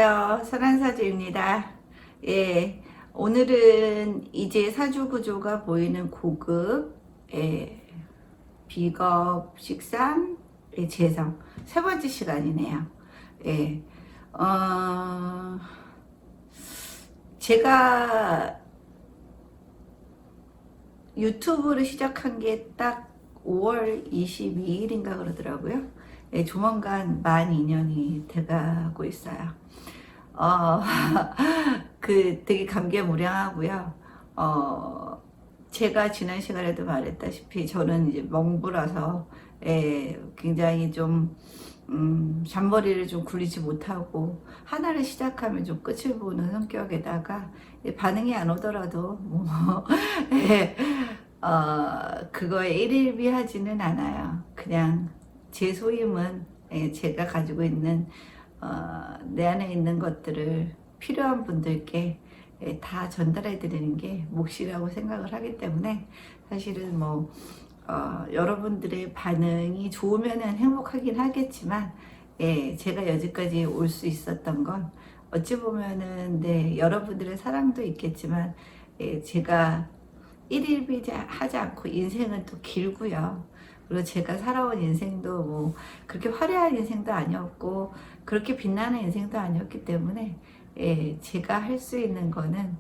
안녕하세요. 선한사주입니다. 예, 오늘은 이제 사주구조가 보이는 고급, 비겁, 식상, 재성 세 번째 시간이네요. 예, 어, 제가 유튜브를 시작한 게 딱 5월 22일인가 그러더라고요. 예, 조만간 만 2년이 돼가고 있어요. 어, 되게 감개무량하고요. 제가 지난 시간에도 말했다시피 저는 이제 멍부라서 굉장히 좀 잔머리를 좀 굴리지 못하고 하나를 시작하면 좀 끝을 보는 성격에다가 반응이 안 오더라도 뭐 예, 그거에 일일비하지는 않아요. 그냥 제 소임은 제가 가지고 있는 내 안에 있는 것들을 필요한 분들께 다 전달해 드리는 게 몫이라고 생각을 하기 때문에 사실은 뭐 여러분들의 반응이 좋으면은 행복하긴 하겠지만 제가 여기까지 올 수 있었던 건 어찌 보면은 여러분들의 사랑도 있겠지만 제가 일일비하지 않고 인생은 또 길고요. 그리고 제가 살아온 인생도 뭐 그렇게 화려한 인생도 아니었고 그렇게 빛나는 인생도 아니었기 때문에 제가 할 수 있는 거는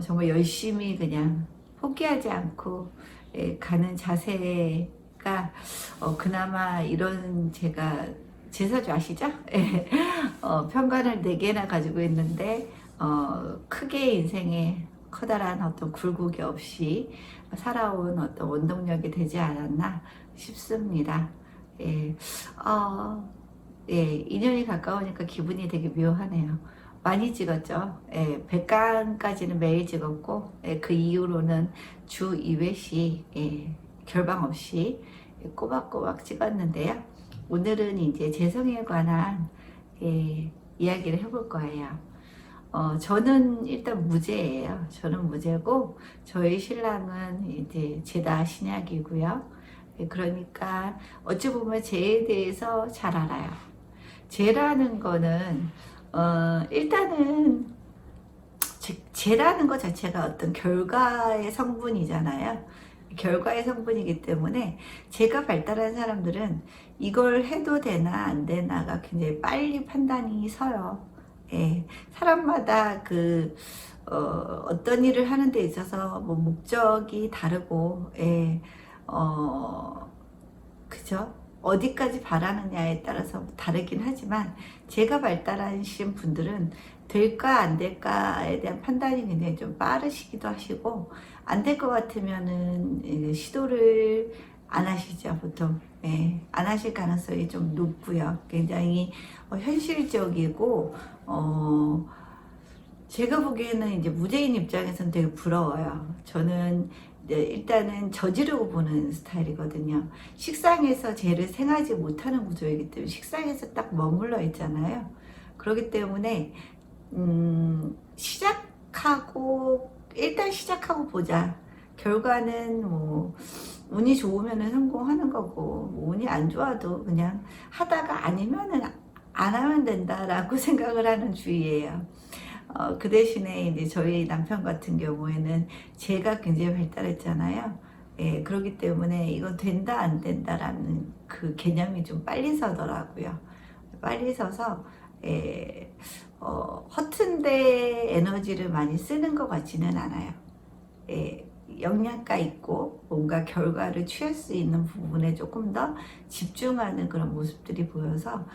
정말 열심히 그냥 포기하지 않고 가는 자세가 그나마 이런 제 사주 아시죠? 편관을 4개나 가지고 있는데 크게 인생에 커다란 어떤 굴곡이 없이 살아온 어떤 원동력이 되지 않았나 싶습니다. 예, 2년이 가까우니까 기분이 되게 묘하네요. 많이 찍었죠. 100강까지는 매일 찍었고, 그 이후로는 주 2회씩, 결방 없이 꼬박꼬박 찍었는데요. 오늘은 이제 재성에 관한, 이야기를 해볼 거예요. 저는 일단 무죄예요. 저는 무죄고, 저희 신랑은 이제 제다 신약이고요. 그러니까 어찌 보면 죄에 대해서 잘 알아요. 죄라는 거는 일단은 죄라는 것 자체가 어떤 결과의 성분이잖아요. 결과의 성분이기 때문에 제가 발달한 사람들은 이걸 해도 되나 안 되나가 굉장히 빨리 판단이 서요. 사람마다 어떤 일을 하는 데 있어서 뭐 목적이 다르고, 그죠? 어디까지 바라느냐에 따라서 다르긴 하지만 제가 발달하신 분들은 될까 안 될까에 대한 판단이 굉장히 좀 빠르시기도 하시고 안 될 것 같으면은 시도를 안 하시죠 보통. 안 하실 가능성이 좀 높고요. 굉장히 현실적이고 제가 보기에는 이제 무죄인 입장에서는 되게 부러워요. 저는 일단은 저지르고 보는 스타일이거든요. 식상에서 죄를 생하지 못하는 구조이기 때문에 식상에서 딱 머물러 있잖아요. 그렇기 때문에 일단 시작하고 보자. 결과는 뭐 운이 좋으면 성공하는 거고 뭐 운이 안 좋아도 그냥 하다가 아니면은 안 하면 된다라고 생각을 하는 주의예요. 그 대신에 이제 저희 남편 같은 경우에는 제가 굉장히 발달했잖아요. 그렇기 때문에 이건 된다 안 된다라는 그 개념이 좀 빨리 서더라고요. 빨리 서서 허튼데 에너지를 많이 쓰는 것 같지는 않아요. 영양가 있고 뭔가 결과를 취할 수 있는 부분에 조금 더 집중하는 그런 모습들이 보여서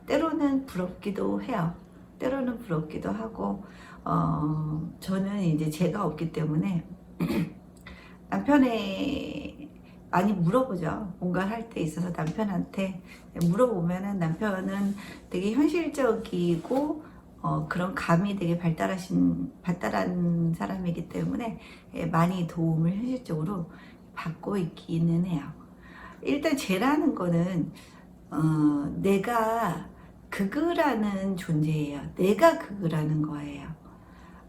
때로는 부럽기도 해요. 때로는 부럽기도 하고 저는 이제 제가 없기 때문에 남편의 많이 물어보죠. 뭔가 할 때 있어서 남편한테 물어보면은 남편은 되게 현실적이고 그런 감이 되게 발달한 사람이기 때문에 많이 도움을 현실적으로 받고 있기는 해요. 일단 죄라는 거는 내가 극을하는 존재예요. 내가 극을하는 거예요.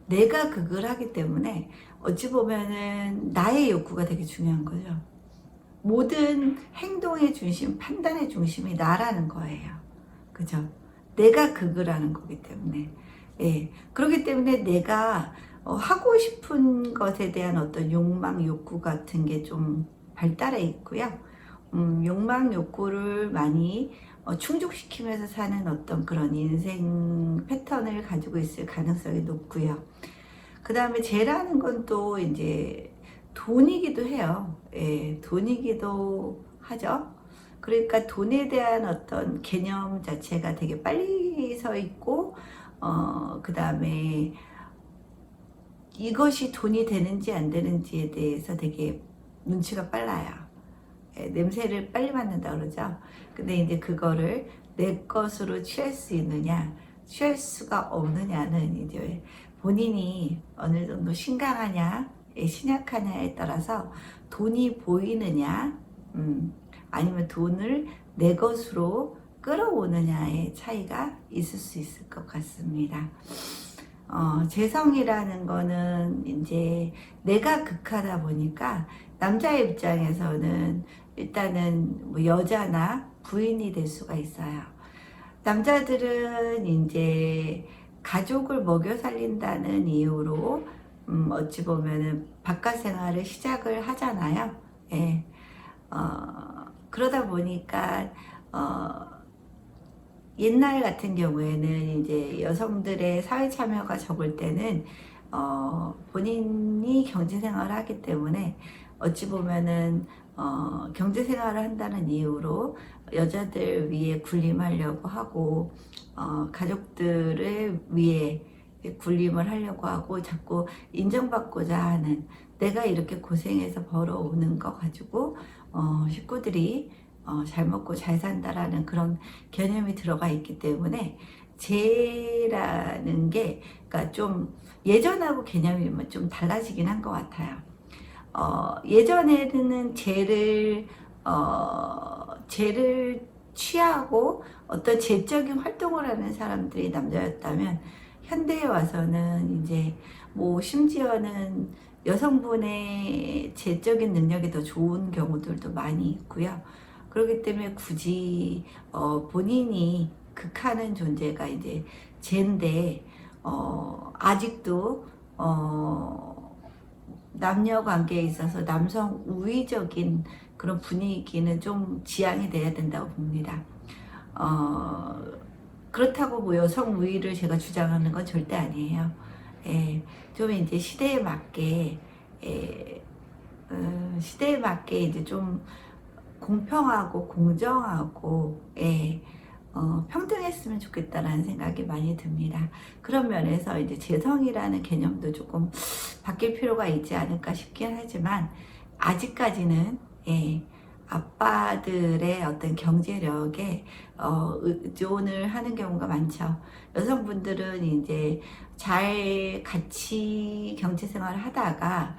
내가 극을 하기 때문에 어찌 보면은 나의 욕구가 되게 중요한 거죠. 모든 행동의 중심, 판단의 중심이 나라는 거예요. 그죠? 내가 극을 하는 거기 때문에. 예. 그렇기 때문에 내가 하고 싶은 것에 대한 어떤 욕망, 욕구 같은 게 좀 발달해 있고요. 욕망, 욕구를 많이 충족시키면서 사는 어떤 그런 인생 패턴을 가지고 있을 가능성이 높고요. 그 다음에 재라는 건 또 이제 돈이기도 해요. 예, 돈이기도 하죠. 그러니까 돈에 대한 어떤 개념 자체가 되게 빨리 서 있고, 그 다음에 이것이 돈이 되는지 안 되는지에 대해서 되게 눈치가 빨라요. 예, 냄새를 빨리 맡는다 그러죠. 근데 이제 그거를 내 것으로 취할 수 있느냐, 취할 수가 없느냐는 이제 본인이 어느 정도 신강하냐, 신약하냐에 따라서 돈이 보이느냐, 아니면 돈을 내 것으로 끌어오느냐의 차이가 있을 수 있을 것 같습니다. 재성이라는 거는 이제 내가 극하다 보니까 남자의 입장에서는 일단은 뭐 여자나 부인이 될 수가 있어요. 남자들은 이제 가족을 먹여 살린다는 이유로 어찌 보면은 바깥 생활을 시작을 하잖아요. 예. 그러다 보니까 옛날 같은 경우에는 이제 여성들의 사회 참여가 적을 때는 본인이 경제 생활을 하기 때문에 어찌 보면은 경제 생활을 한다는 이유로 여자들 위에 군림하려고 하고 가족들을 위해 군림을 하려고 하고 자꾸 인정받고자 하는, 내가 이렇게 고생해서 벌어오는 거 가지고 식구들이 잘 먹고 잘 산다라는 그런 개념이 들어가 있기 때문에 재라는 게 그러니까 좀 예전하고 개념이 좀 달라지긴 한 것 같아요. 예전에는 재를 취하고 어떤 재적인 활동을 하는 사람들이 남자였다면, 현대에 와서는 이제 뭐 심지어는 여성분의 재적인 능력이 더 좋은 경우들도 많이 있고요. 그렇기 때문에 굳이 본인이 극하는 존재가 이제 쟤인데 아직도 남녀 관계에 있어서 남성 우위적인 그런 분위기는 좀 지양이 돼야 된다고 봅니다. 그렇다고 뭐 여성 우위를 제가 주장하는 건 절대 아니에요. 예, 좀 이제 시대에 맞게, 시대에 맞게 이제 좀 공평하고 공정하고, 평등했으면 좋겠다라는 생각이 많이 듭니다. 그런 면에서 이제 재성이라는 개념도 조금 바뀔 필요가 있지 않을까 싶긴 하지만, 아직까지는 아빠들의 어떤 경제력에 의존을 하는 경우가 많죠. 여성분들은 이제 잘 같이 경제 생활을 하다가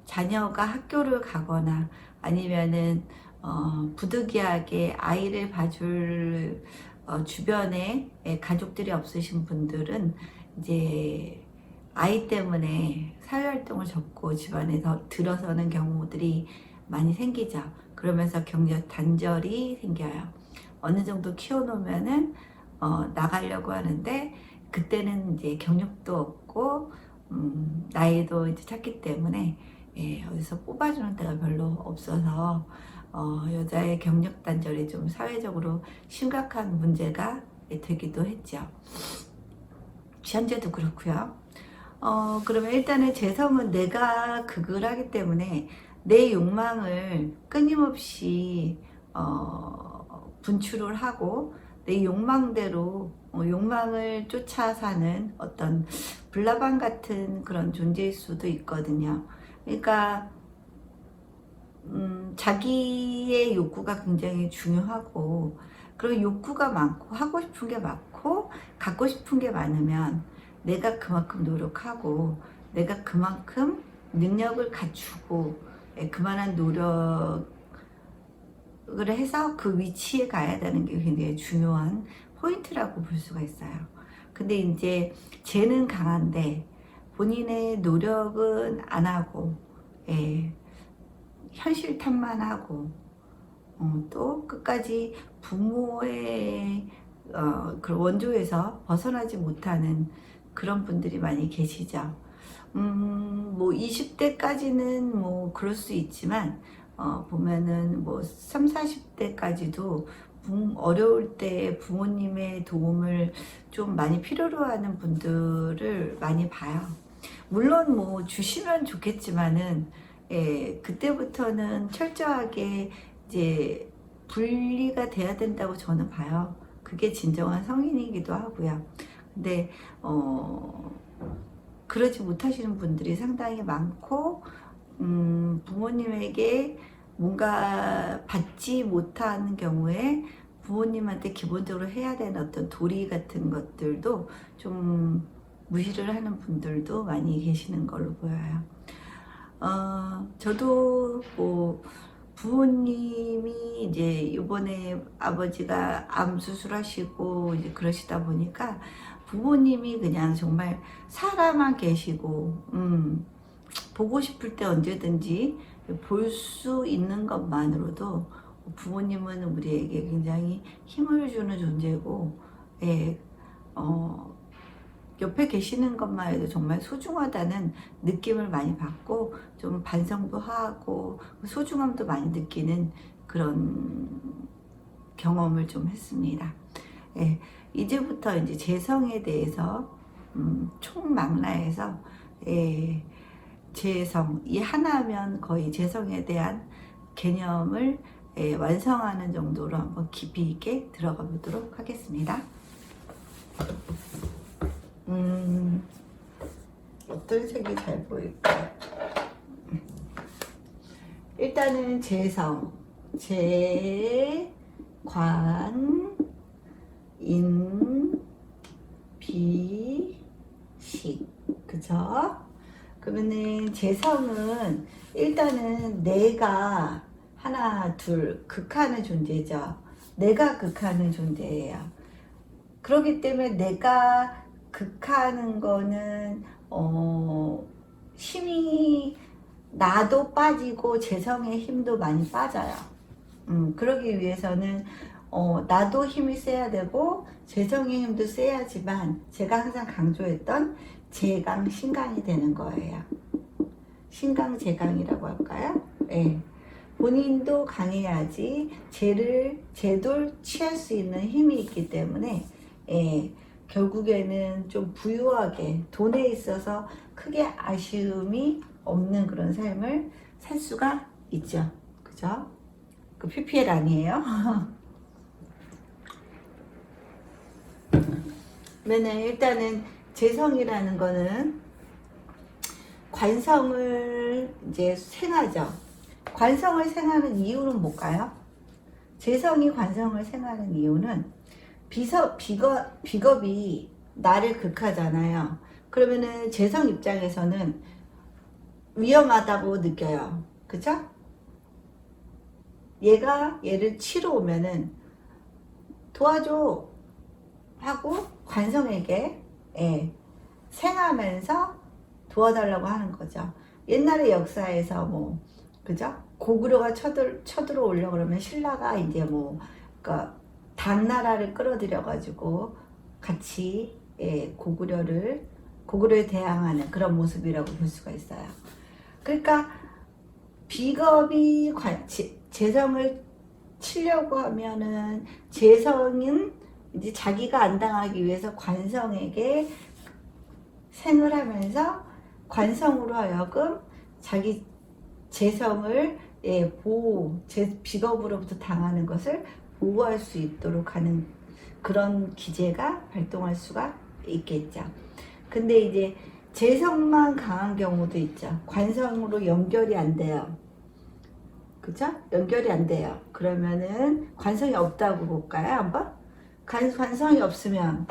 자녀가 학교를 가거나 아니면은 부득이하게 아이를 봐줄 주변에 가족들이 없으신 분들은 이제 아이 때문에 사회활동을 접고 집안에 더 들어서는 경우들이 많이 생기죠. 그러면서 경제 단절이 생겨요. 어느 정도 키워놓으면은 나가려고 하는데 그때는 이제 경력도 없고 나이도 이제 찼기 때문에 어디서 뽑아주는 데가 별로 없어서 여자의 경력 단절이 좀 사회적으로 심각한 문제가 되기도 했죠. 현재도 그렇고요. 그러면 일단은 재성은 내가 극을 하기 때문에 내 욕망을 끊임없이 분출을 하고 내 욕망대로 욕망을 쫓아 사는 어떤 불나방 같은 그런 존재일 수도 있거든요. 그러니까 자기의 욕구가 굉장히 중요하고, 그리고 욕구가 많고 하고 싶은 게 많고 갖고 싶은 게 많으면 내가 그만큼 노력하고 내가 그만큼 능력을 갖추고 그만한 노력을 해서 그 위치에 가야 되는 게 굉장히 중요한 포인트라고 볼 수가 있어요. 근데 이제 쟤는 강한데 본인의 노력은 안 하고 현실 탓만 하고 또 끝까지 부모의 그 원조에서 벗어나지 못하는 그런 분들이 많이 계시죠. 뭐 20대까지는 뭐 그럴 수 있지만 보면은 뭐 3, 40대까지도 어려울 때 부모님의 도움을 좀 많이 필요로 하는 분들을 많이 봐요. 물론 뭐 주시면 좋겠지만은 그때부터는 철저하게 이제 분리가 돼야 된다고 저는 봐요. 그게 진정한 성인이기도 하고요. 근데 그러지 못하시는 분들이 상당히 많고 부모님에게 뭔가 받지 못하는 경우에 부모님한테 기본적으로 해야 되는 어떤 도리 같은 것들도 좀 무시를 하는 분들도 많이 계시는 걸로 보여요. 저도 뭐 부모님이 이제 이번에 아버지가 암 수술하시고 이제 그러시다 보니까 부모님이 그냥 정말 살아만 계시고 보고 싶을 때 언제든지 볼 수 있는 것만으로도 부모님은 우리에게 굉장히 힘을 주는 존재고, 예, 옆에 계시는 것만 해도 정말 소중하다는 느낌을 많이 받고 좀 반성도 하고 소중함도 많이 느끼는 그런 경험을 좀 했습니다. 예, 이제부터 이제 재성에 대해서 총망라해서 재성, 이 하나면 거의 재성에 대한 개념을 완성하는 정도로 한번 깊이 있게 들어가 보도록 하겠습니다. 어떤 색이 잘 보일까? 일단은 재성, 관, 인, 비, 식, 그죠? 그러면은 재성은 일단은 내가 하나, 둘, 극하는 존재죠. 내가 극하는 존재예요. 그렇기 때문에 내가 극하는 거는 힘이 나도 빠지고 재성의 힘도 많이 빠져요. 그러기 위해서는 나도 힘이 세야 되고 재성의 힘도 세야지만 제가 항상 강조했던 재강, 신강이 되는 거예요. 신강, 재강이라고 할까요? 네. 본인도 강해야지 제돌 취할 수 있는 힘이 있기 때문에 결국에는 좀 부유하게 돈에 있어서 크게 아쉬움이 없는 그런 삶을 살 수가 있죠. 그죠? 그 PPL 아니에요? 그러면 일단은 재성이라는 거는 관성을 이제 생하죠. 관성을 생하는 이유는 뭘까요? 재성이 관성을 생하는 이유는 비겁이 나를 극하잖아요. 그러면은 재성 입장에서는 위험하다고 느껴요. 그쵸? 얘가 얘를 치러 오면은 도와줘 하고 관성에게 생하면서 도와달라고 하는 거죠. 옛날의 역사에서 뭐 그죠? 고구려가 쳐들어 오려 그러면 신라가 이제 뭐 그러니까 당나라를 끌어들여 가지고 같이 고구려에 대항하는 그런 모습이라고 볼 수가 있어요. 그러니까 비겁이 재성을 치려고 하면은 재성은 이제 자기가 안 당하기 위해서 관성에게 생을 하면서 관성으로 하여금 자기 재성을 비겁으로부터 당하는 것을 보호할 수 있도록 하는 그런 기제가 발동할 수가 있겠죠. 근데 이제 재성만 강한 경우도 있죠. 관성으로 연결이 안 돼요. 그죠? 연결이 안 돼요. 그러면은 관성이 없다고 볼까요? 한번? 관성이 없으면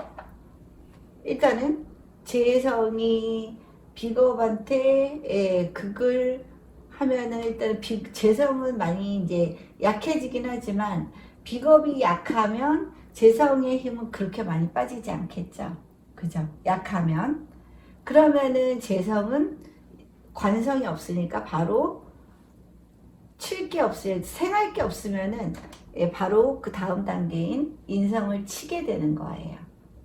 일단은 재성이 비겁한테 극을 하면은 일단 재성은 많이 이제 약해지긴 하지만 비겁이 약하면 재성의 힘은 그렇게 많이 빠지지 않겠죠. 그죠? 약하면. 그러면은 재성은 관성이 없으니까 바로 칠 게 없어요. 생할 게 없으면은 바로 그 다음 단계인 인성을 치게 되는 거예요.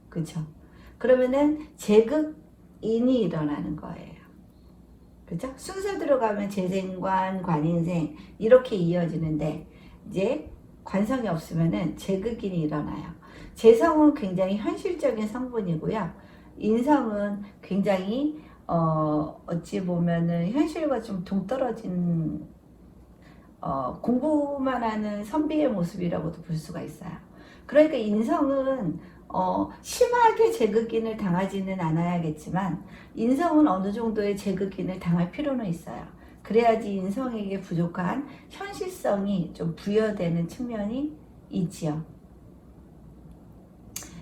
그죠? 그러면은 재극인이 일어나는 거예요. 그죠? 순서대로 가면 재생관, 관인생 이렇게 이어지는데 이제 관성이 없으면은 재극인이 일어나요. 재성은 굉장히 현실적인 성분이고요. 인성은 굉장히 어찌 보면은 현실과 좀 동떨어진 공부만 하는 선비의 모습이라고도 볼 수가 있어요. 그러니까 인성은 심하게 제극인을 당하지는 않아야겠지만 인성은 어느 정도의 제극인을 당할 필요는 있어요. 그래야지 인성에게 부족한 현실성이 좀 부여되는 측면이 있지요.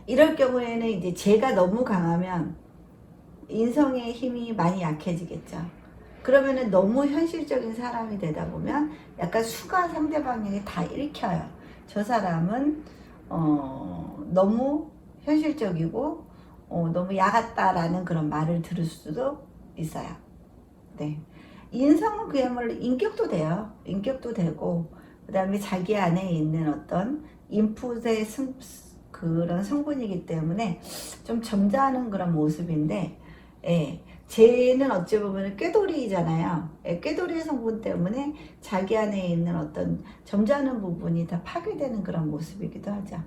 이럴 경우에는 이제 재가 너무 강하면 인성의 힘이 많이 약해지겠죠. 그러면은 너무 현실적인 사람이 되다 보면 약간 수가 상대방에게 다 읽혀요. 저 사람은 너무 현실적이고 너무 야같다라는 그런 말을 들을 수도 있어요. 네. 인성은 그야말로 인격도 돼요. 인격도 되고 그 다음에 자기 안에 있는 어떤 인풋의 그런 성분이기 때문에 좀 점잖은 그런 모습인데 예, 쟤는 어찌 보면 꾀돌이잖아요. 예, 꾀돌이의 성분 때문에 자기 안에 있는 어떤 점잖은 부분이 다 파괴되는 그런 모습이기도 하죠.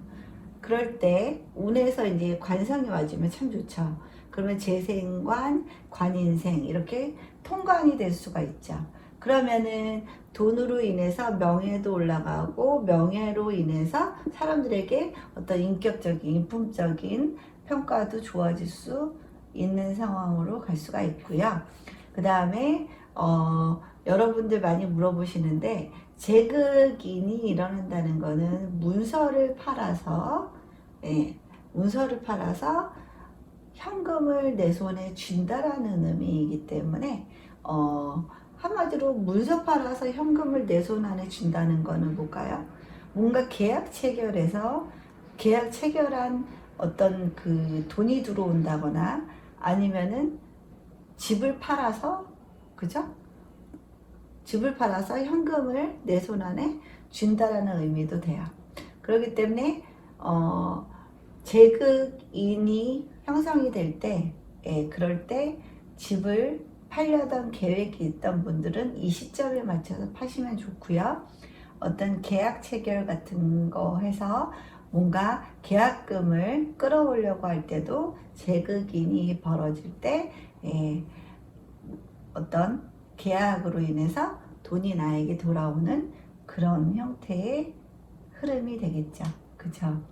그럴 때 운에서 이제 관성이 와주면 참 좋죠. 그러면 재생관, 관인생 이렇게 통관이 될 수가 있죠. 그러면은 돈으로 인해서 명예도 올라가고 명예로 인해서 사람들에게 어떤 인격적인, 인품적인 평가도 좋아질 수 있는 상황으로 갈 수가 있고요. 그 다음에 여러분들 많이 물어보시는데 재극인이 일어난다는 거는 문서를 팔아서 문서를 팔아서 현금을 내 손에 쥔다라는 의미이기 때문에 한마디로 문서 팔아서 현금을 내 손 안에 쥔다는 거는 뭘까요? 뭔가 계약 체결해서 계약 체결한 어떤 그 돈이 들어온다거나 아니면은 집을 팔아서 그죠? 집을 팔아서 현금을 내 손 안에 쥔다라는 의미도 돼요. 그렇기 때문에 재극인이 형성이 될 때, 그럴 때 집을 팔려던 계획이 있던 분들은 이 시점에 맞춰서 파시면 좋고요. 어떤 계약 체결 같은 거 해서 뭔가 계약금을 끌어오려고 할 때도 재극인이 벌어질 때 어떤 계약으로 인해서 돈이 나에게 돌아오는 그런 형태의 흐름이 되겠죠. 그쵸?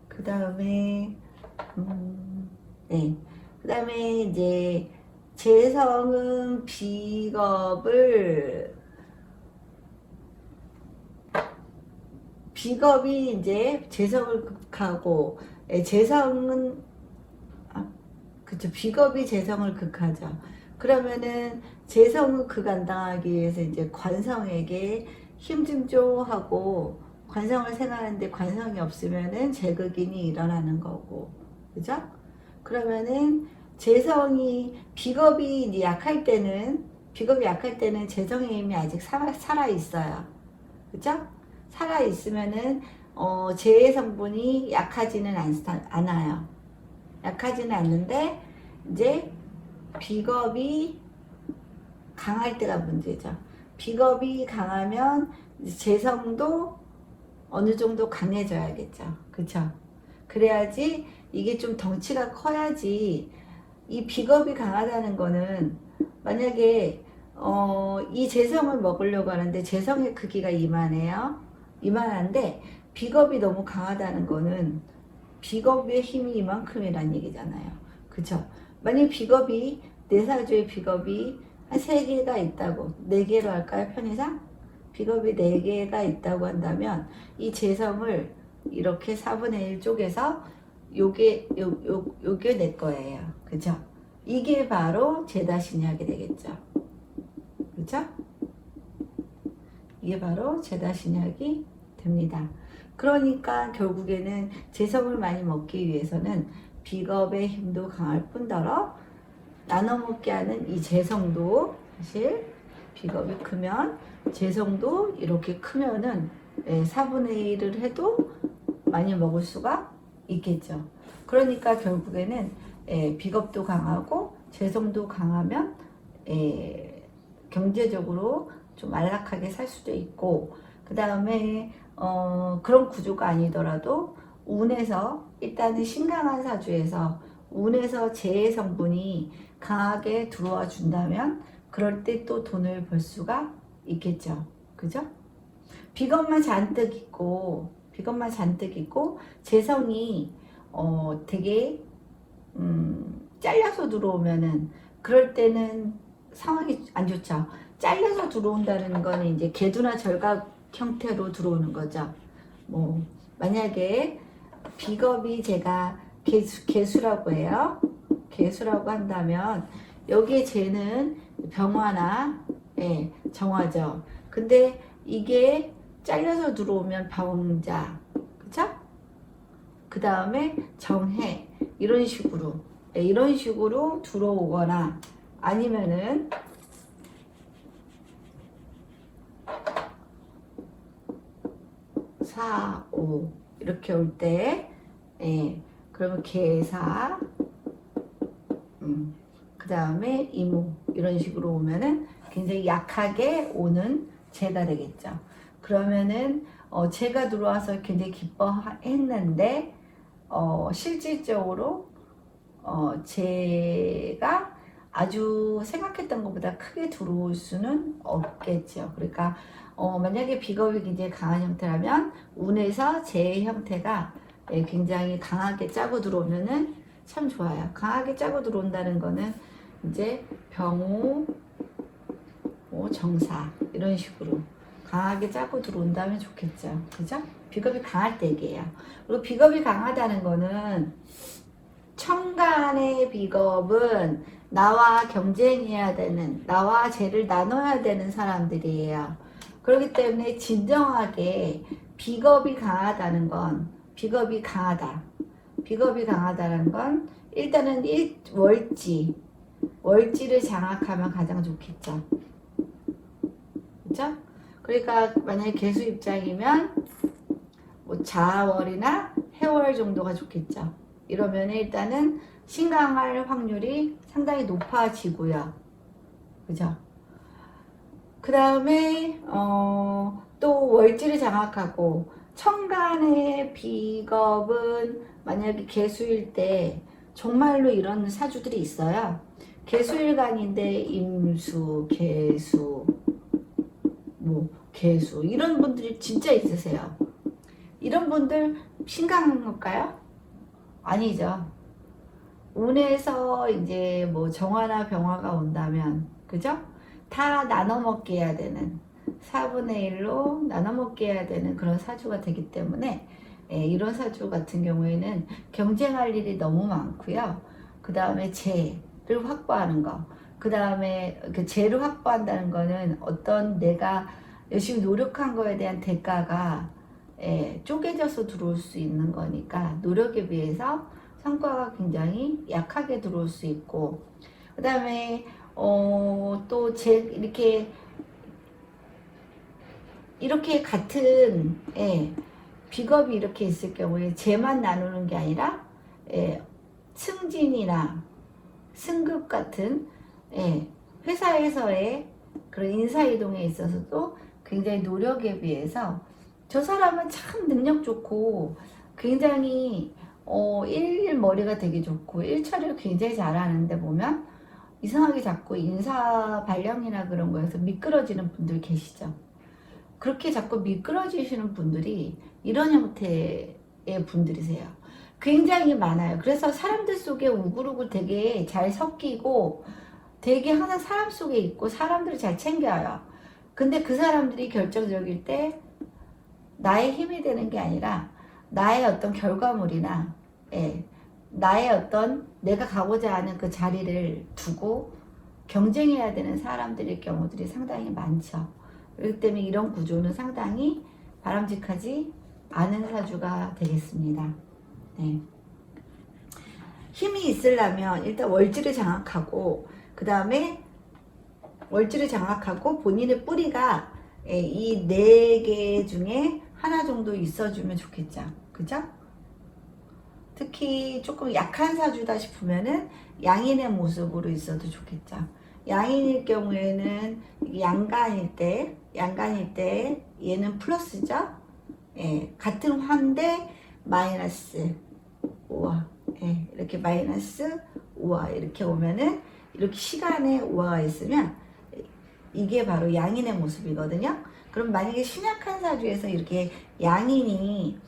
그 다음에 네. 그 다음에 이제 재성은 비겁이 이제 재성을 극하고 재성은 그쵸, 비겁이 재성을 극하죠. 그러면은 재성을 극안당하기 위해서 이제 관성에게 힘 좀 줘 하고 관성을 생각하는데 관성이 없으면은 재극인이 일어나는 거고, 그죠? 그러면은 재성이 비겁이 이제 비겁이 약할 때는 재성의 힘이 아직 살아 있어요. 그죠? 살아 있으면은 재의 성분이 약하지는 않아요. 약하지는 않는데 이제 비겁이 강할 때가 문제죠. 비겁이 강하면 재성도 어느 정도 강해져야겠죠. 그쵸? 그래야지 이게 좀 덩치가 커야지. 이 비겁이 강하다는 거는 만약에 이 재성을 먹으려고 하는데 재성의 크기가 이만해요. 이만한데 비겁이 너무 강하다는 거는 비겁의 힘이 이만큼이란 얘기잖아요. 그쵸? 만약 비겁이 내사주의 비겁이 한 3개가 있다고 4개로 할까요? 편의상? 비겁이 4개가 있다고 한다면 이 재성을 이렇게 4분의 1 쪼개서 요게 내 거예요. 그죠? 이게 바로 제다신약이 되겠죠. 그죠? 이게 바로 제다신약이 됩니다. 그러니까 결국에는 재성을 많이 먹기 위해서는 비겁의 힘도 강할 뿐더러 나눠 먹게 하는 이 재성도 사실 비겁이 크면 재성도 이렇게 크면은 4분의 1을 해도 많이 먹을 수가 있겠죠. 그러니까 결국에는 비겁도 강하고 재성도 강하면 경제적으로 좀 안락하게 살 수도 있고, 그 다음에 그런 구조가 아니더라도 운에서 일단은 신강한 사주에서 운에서 재의 성분이 강하게 들어와 준다면 그럴 때 또 돈을 벌 수가 있겠죠. 그죠? 비겁만 잔뜩 있고 재성이 되게 잘려서 들어오면은 그럴 때는 상황이 안 좋죠. 잘려서 들어온다는 거는 이제 개두나 절각 형태로 들어오는 거죠. 뭐 만약에 비겁이 제가 개수라고 해요. 개수라고 한다면 여기에 재는 병화나 정화죠. 근데 이게 잘려서 들어오면 병자, 그쵸? 그 다음에 정해, 이런 식으로 들어오거나 아니면은 4, 5 이렇게 올 때, 그러면 계사, 그 다음에 이무 이런 식으로 오면은 굉장히 약하게 오는 재가 되겠죠. 그러면은 재가 들어와서 굉장히 기뻐했는데 실질적으로 재가 아주 생각했던 것보다 크게 들어올 수는 없겠죠. 그러니까 만약에 비겁이 굉장히 강한 형태라면 운에서 재의 형태가 굉장히 강하게 짜고 들어오면은 참 좋아요. 강하게 짜고 들어온다는 거는 이제 병호, 정사 이런 식으로 강하게 짜고 들어온다면 좋겠죠. 그죠? 비겁이 강할 때 얘기해요. 그리고 비겁이 강하다는 거는 천간의 비겁은 나와 경쟁해야 되는, 나와 죄를 나눠야 되는 사람들이에요. 그렇기 때문에 진정하게 비겁이 강하다는 건, 비겁이 강하다는 건 일단은 월지를 장악하면 가장 좋겠죠. 그죠? 그러니까 만약에 개수 입장이면 뭐 자월이나 해월 정도가 좋겠죠. 이러면 일단은 신강할 확률이 상당히 높아지고요. 그죠? 그 다음에 또 월지를 장악하고 천간의 비겁은 만약에 개수일 때 정말로 이런 사주들이 있어요. 개수일간인데 임수, 개수, 개수 이런 분들이 진짜 있으세요. 이런 분들 신강한 걸까요? 아니죠. 운에서 이제 뭐 정화나 병화가 온다면, 그죠? 다 나눠 먹게 해야 되는 4분의 1로 나눠 먹게 해야 되는 그런 사주가 되기 때문에 이런 사주 같은 경우에는 경쟁할 일이 너무 많고요. 그 다음에 재를 확보하는 거, 그 다음에 그 재를 확보한다는 거는 어떤 내가 열심히 노력한 거에 대한 대가가 쪼개져서 들어올 수 있는 거니까 노력에 비해서 성과가 굉장히 약하게 들어올 수 있고, 그 다음에 또 이렇게 같은 비겁이 이렇게 있을 경우에 재만 나누는 게 아니라 승진이나 승급 같은 회사에서의 그런 인사이동에 있어서도 굉장히 노력에 비해서 저 사람은 참 능력 좋고 굉장히 일머리가 되게 좋고 일처리를 굉장히 잘하는데 보면 이상하게 자꾸 인사 발령이나 그런 거에서 미끄러지는 분들 계시죠. 그렇게 자꾸 미끄러지시는 분들이 이런 형태의 분들이세요. 굉장히 많아요. 그래서 사람들 속에 우글우글 되게 잘 섞이고 되게 항상 사람 속에 있고 사람들을 잘 챙겨요. 근데 그 사람들이 결정적일 때 나의 힘이 되는 게 아니라 나의 어떤 결과물이나 나의 어떤 내가 가고자 하는 그 자리를 두고 경쟁해야 되는 사람들의 경우들이 상당히 많죠. 그렇기 때문에 이런 구조는 상당히 바람직하지 않은 사주가 되겠습니다. 네. 힘이 있으려면 일단 월지를 장악하고 그 다음에 월지를 장악하고 본인의 뿌리가 이 네 개 중에 하나 정도 있어주면 좋겠죠. 그죠? 특히 조금 약한 사주다 싶으면은 양인의 모습으로 있어도 좋겠죠. 양인일 경우에는 양간일 때 얘는 플러스죠. 예, 같은 화인데 마이너스 5화. 예, 이렇게 마이너스 5화 이렇게 오면은 이렇게 시간에 5화가 있으면 이게 바로 양인의 모습이거든요. 그럼 만약에 신약한 사주에서 이렇게 양인이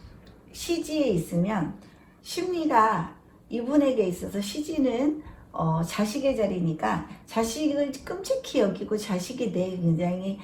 시지에 있으면 심리가 이분에게 있어서 시지는 자식의 자리니까 자식을 끔찍히 여기고 자식이 굉장히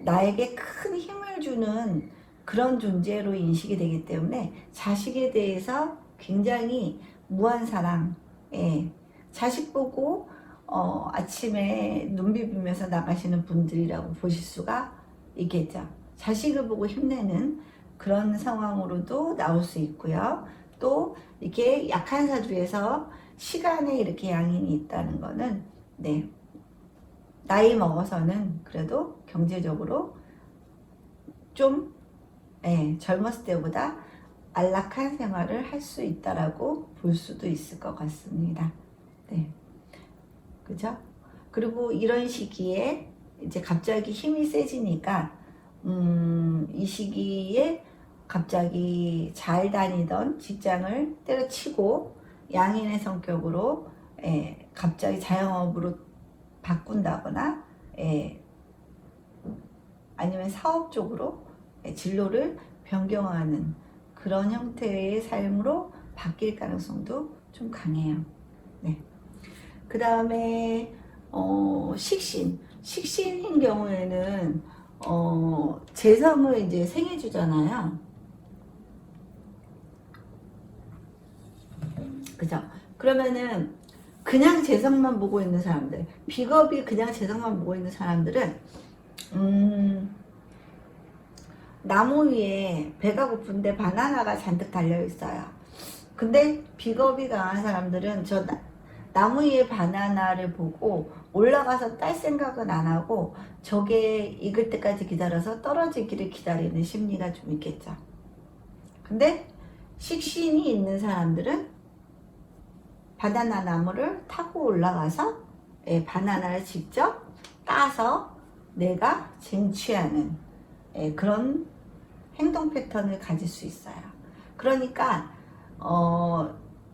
나에게 큰 힘을 주는 그런 존재로 인식이 되기 때문에 자식에 대해서 굉장히 무한 사랑, 예, 자식 보고 아침에 눈 비비면서 나가시는 분들이라고 보실 수가 있겠죠. 자식을 보고 힘내는 그런 상황으로도 나올 수 있고요. 또 이렇게 약한 사주에서 시간에 이렇게 양인이 있다는 거는 네, 나이 먹어서는 그래도 경제적으로 좀 젊었을 때보다 안락한 생활을 할 수 있다라고 볼 수도 있을 것 같습니다. 네, 그죠? 그리고 이런 시기에 이제 갑자기 힘이 세지니까 이 시기에 갑자기 잘 다니던 직장을 때려치고 양인의 성격으로 갑자기 자영업으로 바꾼다거나 아니면 사업 쪽으로 진로를 변경하는 그런 형태의 삶으로 바뀔 가능성도 좀 강해요. 네. 그 다음에 식신인 경우에는 재성을 이제 생해주잖아요. 그죠? 그러면은 그냥 재성만 보고 있는 사람들, 비겁이 그냥 재성만 보고 있는 사람들은 나무 위에 배가 고픈데 바나나가 잔뜩 달려 있어요. 근데 비겁이 강한 사람들은 나무 위에 바나나를 보고 올라가서 딸 생각은 안 하고 저게 익을 때까지 기다려서 떨어지기를 기다리는 심리가 좀 있겠죠. 근데 식신이 있는 사람들은 바나나 나무를 타고 올라가서 바나나를 직접 따서 내가 쟁취하는 그런 행동 패턴을 가질 수 있어요. 그러니까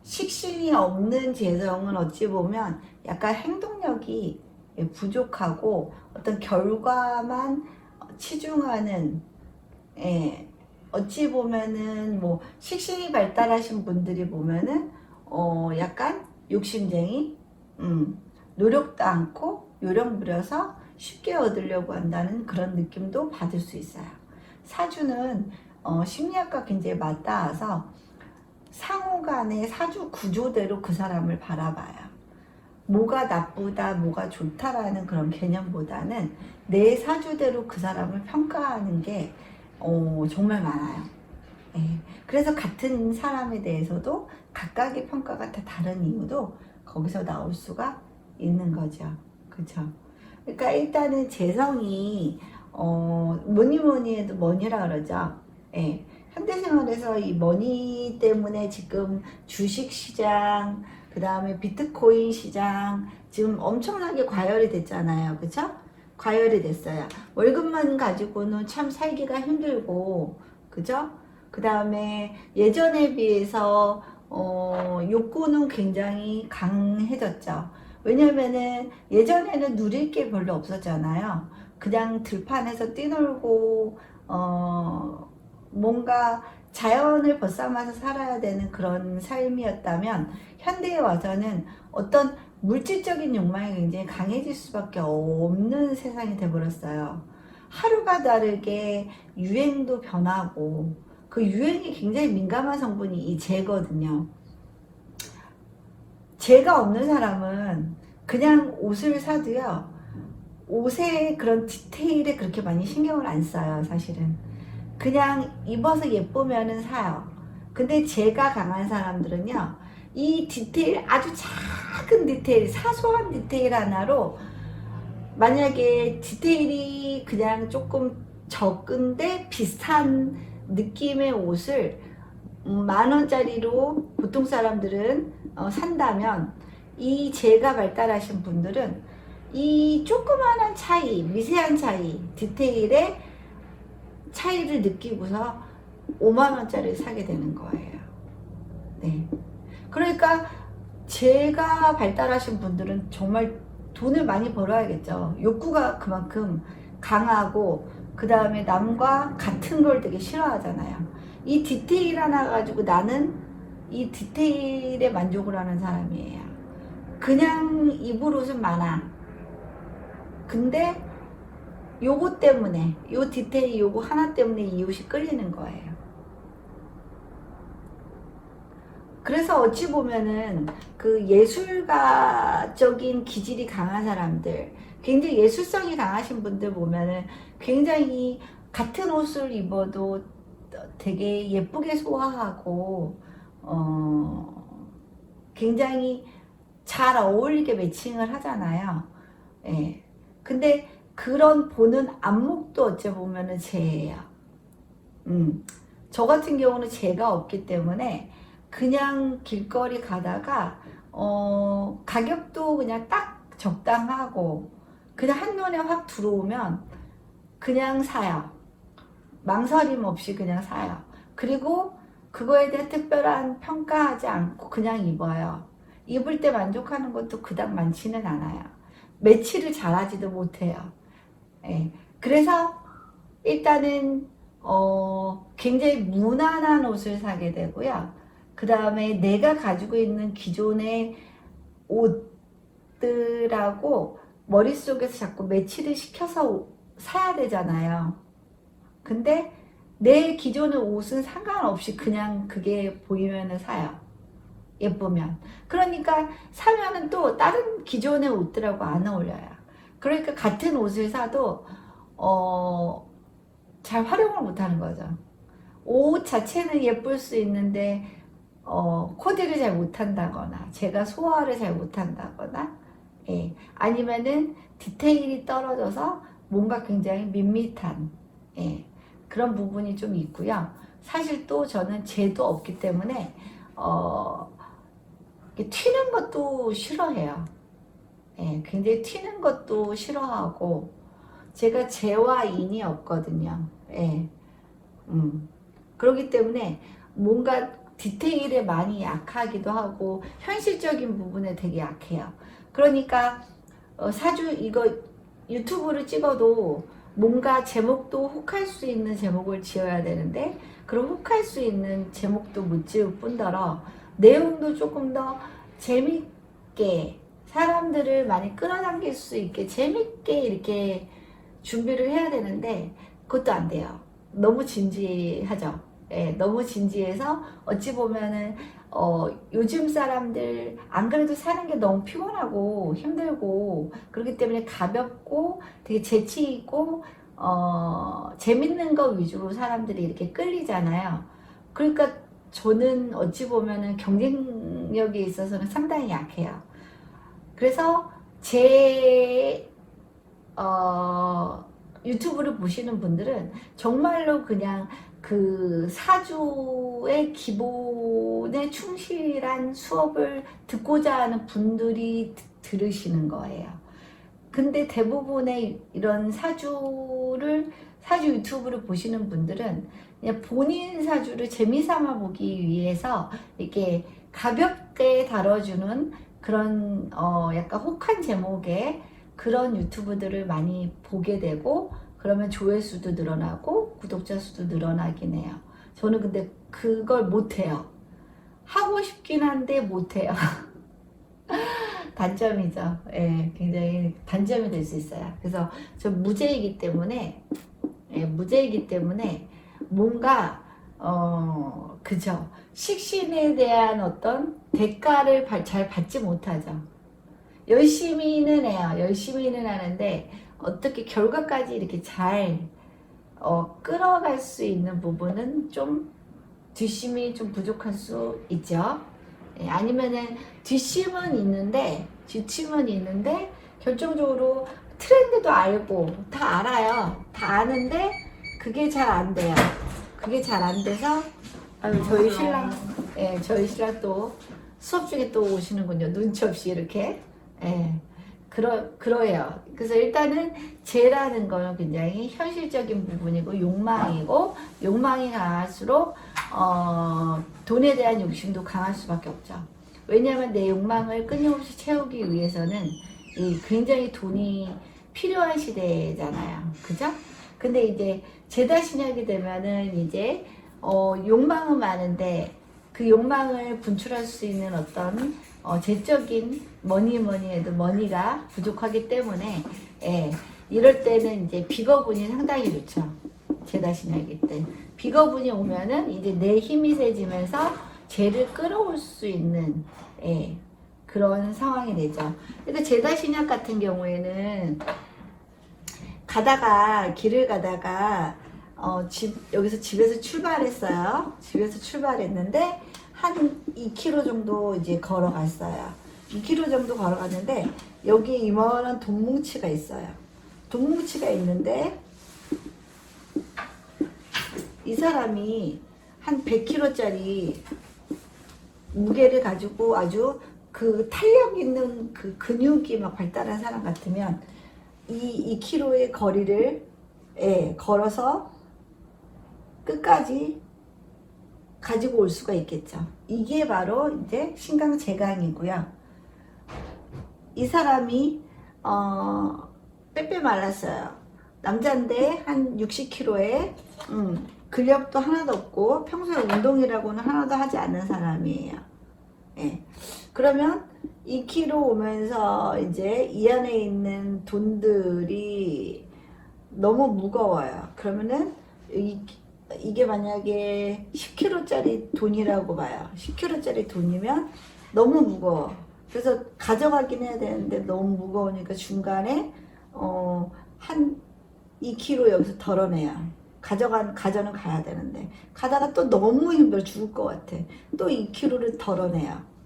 식신이 없는 재성은 어찌 보면 약간 행동력이 부족하고 어떤 결과만 치중하는 어찌 보면은 뭐 식신이 발달하신 분들이 보면은 약간 욕심쟁이, 노력도 않고 요령 부려서 쉽게 얻으려고 한다는 그런 느낌도 받을 수 있어요. 사주는 심리학과 굉장히 맞닿아서 상호 간의 사주 구조대로 그 사람을 바라봐요. 뭐가 나쁘다, 뭐가 좋다라는 그런 개념보다는 내 사주대로 그 사람을 평가하는 게 정말 많아요. 그래서 같은 사람에 대해서도 각각의 평가가 다 다른 이유도 거기서 나올 수가 있는 거죠. 그쵸? 그러니까 일단은 재성이 뭐니 해도 머니라 그러죠. 현대생활에서 이 머니 때문에 지금 주식시장, 그 다음에 비트코인 시장 지금 엄청나게 과열이 됐잖아요. 그쵸? 과열이 됐어요. 월급만 가지고는 참 살기가 힘들고, 그죠? 그 다음에 예전에 비해서 욕구는 굉장히 강해졌죠. 왜냐면은 예전에는 누릴 게 별로 없었잖아요. 그냥 들판에서 뛰놀고 뭔가 자연을 벗삼아서 살아야 되는 그런 삶이었다면 현대에 와서는 어떤 물질적인 욕망이 굉장히 강해질 수밖에 없는 세상이 돼버렸어요. 하루가 다르게 유행도 변하고 그 유행이 굉장히 민감한 성분이 이 재거든요. 재가 없는 사람은 그냥 옷을 사도요, 옷의 그런 디테일에 그렇게 많이 신경을 안 써요. 사실은 그냥 입어서 예쁘면은 사요. 근데 재가 강한 사람들은요, 이 디테일, 아주 작은 디테일, 사소한 디테일 하나로 만약에 디테일이 그냥 조금 적은데 비슷한 느낌의 옷을 10,000원짜리로 보통 사람들은 산다면, 이 재가 발달하신 분들은 이 조그마한 차이, 미세한 차이, 디테일의 차이를 느끼고서 50,000원짜리를 사게 되는 거예요. 네. 그러니까 재가 발달하신 분들은 정말 돈을 많이 벌어야겠죠. 욕구가 그만큼 강하고, 그 다음에 남과 같은 걸 되게 싫어하잖아요. 이 디테일 하나 가지고 나는 이 디테일에 만족을 하는 사람이에요. 그냥 입을 옷은 많아. 근데 요거 때문에, 요 디테일 요거 하나 때문에 이 옷이 끌리는 거예요. 그래서 어찌 보면은 그 예술가적인 기질이 강한 사람들, 굉장히 예술성이 강하신 분들 보면은 굉장히 같은 옷을 입어도 되게 예쁘게 소화하고, 굉장히 잘 어울리게 매칭을 하잖아요. 예. 근데 그런 보는 안목도 어찌 보면은 재예요. 저 같은 경우는 재가 없기 때문에 그냥 길거리 가다가 가격도 그냥 딱 적당하고 그냥 한눈에 확 들어오면 그냥 사요. 망설임 없이 그냥 사요. 그리고 그거에 대해 특별한 평가하지 않고 그냥 입어요. 입을 때 만족하는 것도 그닥 많지는 않아요. 매치를 잘하지도 못해요. 예. 그래서 일단은 굉장히 무난한 옷을 사게 되고요. 그 다음에 내가 가지고 있는 기존의 옷들하고 머릿속에서 자꾸 매치를 시켜서 사야 되잖아요. 근데 내 기존의 옷은 상관없이 그냥 그게 보이면 사요. 예쁘면. 그러니까 사면은 또 다른 기존의 옷들하고 안 어울려요. 그러니까 같은 옷을 사도 잘 활용을 못하는 거죠. 옷 자체는 예쁠 수 있는데 코디를 잘 못한다거나 제가 소화를 잘 못한다거나, 예. 아니면은 디테일이 떨어져서 뭔가 굉장히 밋밋한, 예. 그런 부분이 좀 있고요. 사실 또 저는 재도 없기 때문에 튀는 것도 싫어해요. 예. 굉장히 튀는 것도 싫어하고, 제가 재와 인이 없거든요. 예. 그렇기 때문에 뭔가 디테일에 많이 약하기도 하고 현실적인 부분에 되게 약해요. 그러니까 사주 이거 유튜브를 찍어도 뭔가 제목도 혹할 수 있는 제목을 지어야 되는데, 그럼 혹할 수 있는 제목도 못 지을 뿐더러 내용도 조금 더 재밌게 사람들을 많이 끌어당길 수 있게 재밌게 이렇게 준비를 해야 되는데 그것도 안 돼요. 너무 진지하죠. 예, 너무 진지해서 어찌 보면은 요즘 사람들 안 그래도 사는 게 너무 피곤하고 힘들고 그렇기 때문에 가볍고 되게 재치 있고 재밌는 거 위주로 사람들이 이렇게 끌리잖아요. 그러니까 저는 어찌 보면은 경쟁력에 있어서는 상당히 약해요. 그래서 제 유튜브를 보시는 분들은 정말로 그냥 그 사주의 기본에 충실한 수업을 듣고자 하는 분들이 들으시는 거예요. 근데 대부분의 이런 사주 유튜브를 보시는 분들은 그냥 본인 사주를 재미삼아 보기 위해서 이렇게 가볍게 다뤄주는 그런 약간 혹한 제목의 그런 유튜브들을 많이 보게 되고, 그러면 조회수도 늘어나고 구독자 수도 늘어나긴 해요. 저는 근데 그걸 못해요. 하고 싶긴 한데 못해요. 단점이죠. 예, 굉장히 단점이 될 수 있어요. 그래서 저 무죄이기 때문에, 예, 무죄이기 때문에 뭔가 그죠. 식신에 대한 어떤 대가를 잘 받지 못하죠. 열심히는 해요. 열심히는 하는데 어떻게 결과까지 이렇게 잘 끌어갈 수 있는 부분은 좀 뒷심이 좀 부족할 수 있죠. 예, 아니면은 뒷심은 있는데 결정적으로 트렌드도 알고 다 알아요. 다 아는데 그게 잘 안 돼요. 그게 잘 안 돼서 아유, 저희 신랑, 예, 저희 신랑 또 수업 중에 또 오시는군요. 눈치 없이 이렇게. 예, 그러해요. 그래서 일단은 죄라는 거는 굉장히 현실적인 부분이고 욕망이고, 욕망이 강할수록 돈에 대한 욕심도 강할 수밖에 없죠. 왜냐하면 내 욕망을 끊임없이 채우기 위해서는 굉장히 돈이 필요한 시대잖아요. 그죠? 근데 이제 제다 신약이 되면은 이제 욕망은 많은데 그 욕망을 분출할 수 있는 어떤 재적인 뭐니 해도 머니가 부족하기 때문에, 예, 이럴 때는 이제 비거분이 상당히 좋죠. 제다 신약일 때 비거분이 오면은 이제 내 힘이 세지면서 죄를 끌어올 수 있는, 예, 그런 상황이 되죠. 그러니까 제다 신약 같은 경우에는 길을 가다가 여기서 집에서 출발했어요. 집에서 출발했는데 한 2km 정도 이제 걸어갔어요. 2km 정도 걸어갔는데 여기 이만한 돈뭉치가 있어요. 돈뭉치가 있는데 이 사람이 한 100kg짜리 무게를 가지고 아주 그 탄력 있는 그 근육이 막 발달한 사람 같으면 이 2km의 거리를, 예, 걸어서 끝까지 가지고 올 수가 있겠죠. 이게 바로 이제 신강제강이고요. 이 사람이 빼빼 말랐어요. 남자인데 한 60kg에 근력도 하나도 없고 평소에 운동이라고는 하나도 하지 않는 사람이에요. 예. 그러면 2kg 오면서 이제 이 안에 있는 돈들이 너무 무거워요. 그러면은 이게 만약에 10kg짜리 돈이라고 봐요. 10kg짜리 돈이면 너무 무거워. 그래서 가져가긴 해야 되는데 너무 무거우니까 중간에 한 2kg 여기서 덜어내요. 가져는 가야 되는데 가다가 또 너무 힘들어 죽을 것 같아. 또 2kg를 덜어내요.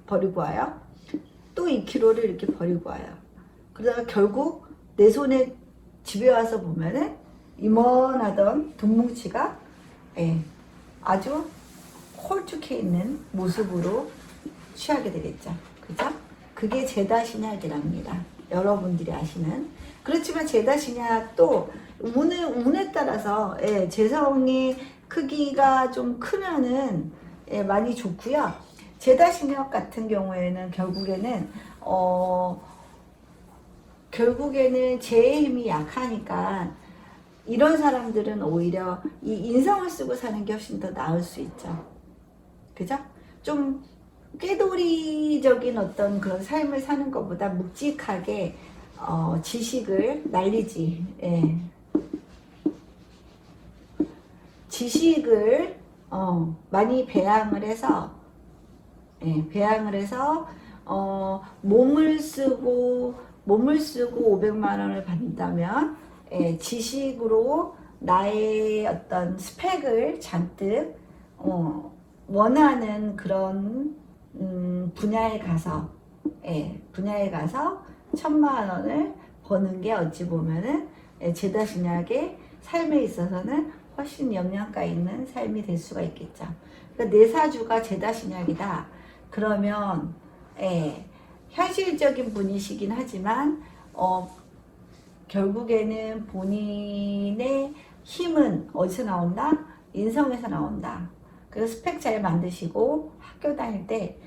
버리고 와요. 또 2kg를 이렇게 버리고 와요. 그러다가 결국 내 손에 집에 와서 보면은 이만하던 돈뭉치가, 예, 아주 홀쭉해 있는 모습으로 취하게 되겠죠. 그죠? 그게 제다 신약이랍니다. 여러분들이 아시는. 그렇지만 제다 신약도 운에 따라서, 예, 재성의 크기가 좀 크면은, 예, 많이 좋고요. 제다 신약 같은 경우에는 결국에는 제 힘이 약하니까 이런 사람들은 오히려 이 인성을 쓰고 사는 게 훨씬 더 나을 수 있죠. 그죠? 좀 꾀돌이적인 어떤 그런 삶을 사는 것보다 묵직하게 지식을 날리지, 예. 지식을 많이 배양을 해서, 예, 몸을 쓰고 500만 원을 받는다면, 예, 지식으로 나의 어떤 스펙을 잔뜩 원하는 그런 분야에 가서, 예, 1,000만 원을 버는 게 어찌 보면은, 예, 제다 신약의 삶에 있어서는 훨씬 영양가 있는 삶이 될 수가 있겠죠. 그러니까 내 사주가 제다 신약이다. 그러면, 예, 현실적인 분이시긴 하지만 결국에는 본인의 힘은 어디서 나온다? 인성에서 나온다. 그래서 스펙 잘 만드시고 학교 다닐 때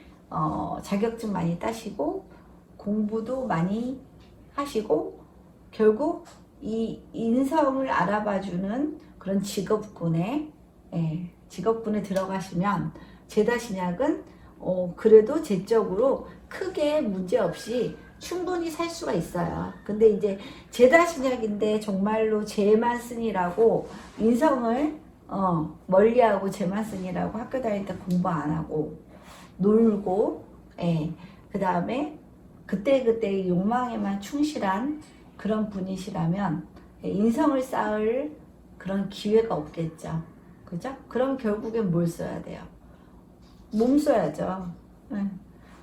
자격증 많이 따시고 공부도 많이 하시고 결국 이 인성을 알아봐주는 그런 직업군에, 예, 직업군에 들어가시면 제다 신약은 그래도 재적으로 크게 문제없이 충분히 살 수가 있어요. 근데 이제 제다 신약인데 정말로 죄만 쓰니라고 인성을 멀리하고 죄만 쓰니라고 학교 다닐 때 공부 안 하고 놀고, 예, 그 다음에 그때 욕망에만 충실한 그런 분이시라면, 예, 인성을 쌓을 그런 기회가 없겠죠. 그죠? 그럼 결국엔 뭘 써야 돼요? 몸 써야죠. 네.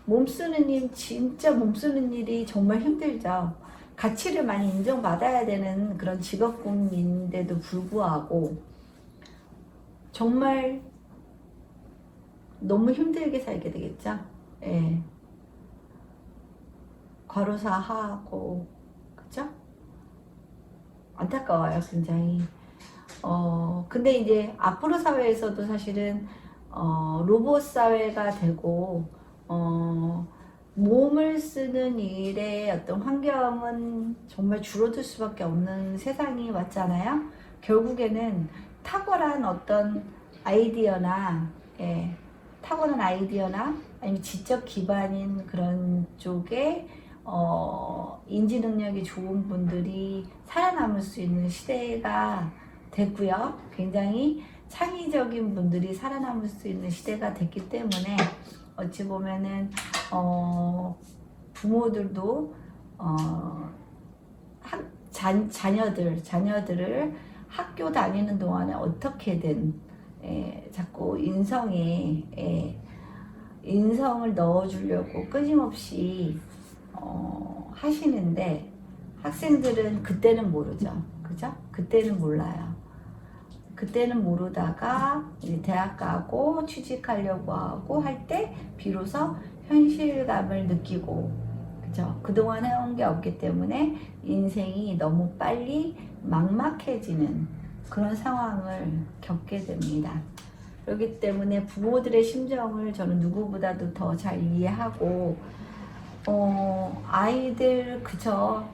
몸 쓰는 일, 진짜 몸 쓰는 일이 정말 힘들죠. 가치를 많이 인정받아야 되는 그런 직업군인데도 불구하고 정말 너무 힘들게 살게 되겠죠. 예. 과로사 하고, 그죠? 안타까워요, 굉장히. 근데 이제 앞으로 사회에서도 사실은, 로봇 사회가 되고, 몸을 쓰는 일의 어떤 환경은 정말 줄어들 수밖에 없는 세상이 왔잖아요. 결국에는 탁월한 어떤 아이디어나, 예, 타고난 아이디어나 아니면 지적 기반인 그런 쪽에 인지 능력이 좋은 분들이 살아남을 수 있는 시대가 됐고요. 굉장히 창의적인 분들이 살아남을 수 있는 시대가 됐기 때문에 어찌 보면은 부모들도 자녀들을 학교 다니는 동안에 어떻게든 자꾸 인성을 넣어주려고 끊임없이 하시는데 학생들은 그때는 모르죠. 그죠? 그때는 몰라요. 그때는 모르다가 이제 대학 가고 취직하려고 하고 할 때 비로소 현실감을 느끼고, 그죠? 그동안 해온 게 없기 때문에 인생이 너무 빨리 막막해지는 그런 상황을 겪게 됩니다. 그렇기 때문에 부모들의 심정을 저는 누구보다도 더 잘 이해하고, 아이들, 그죠?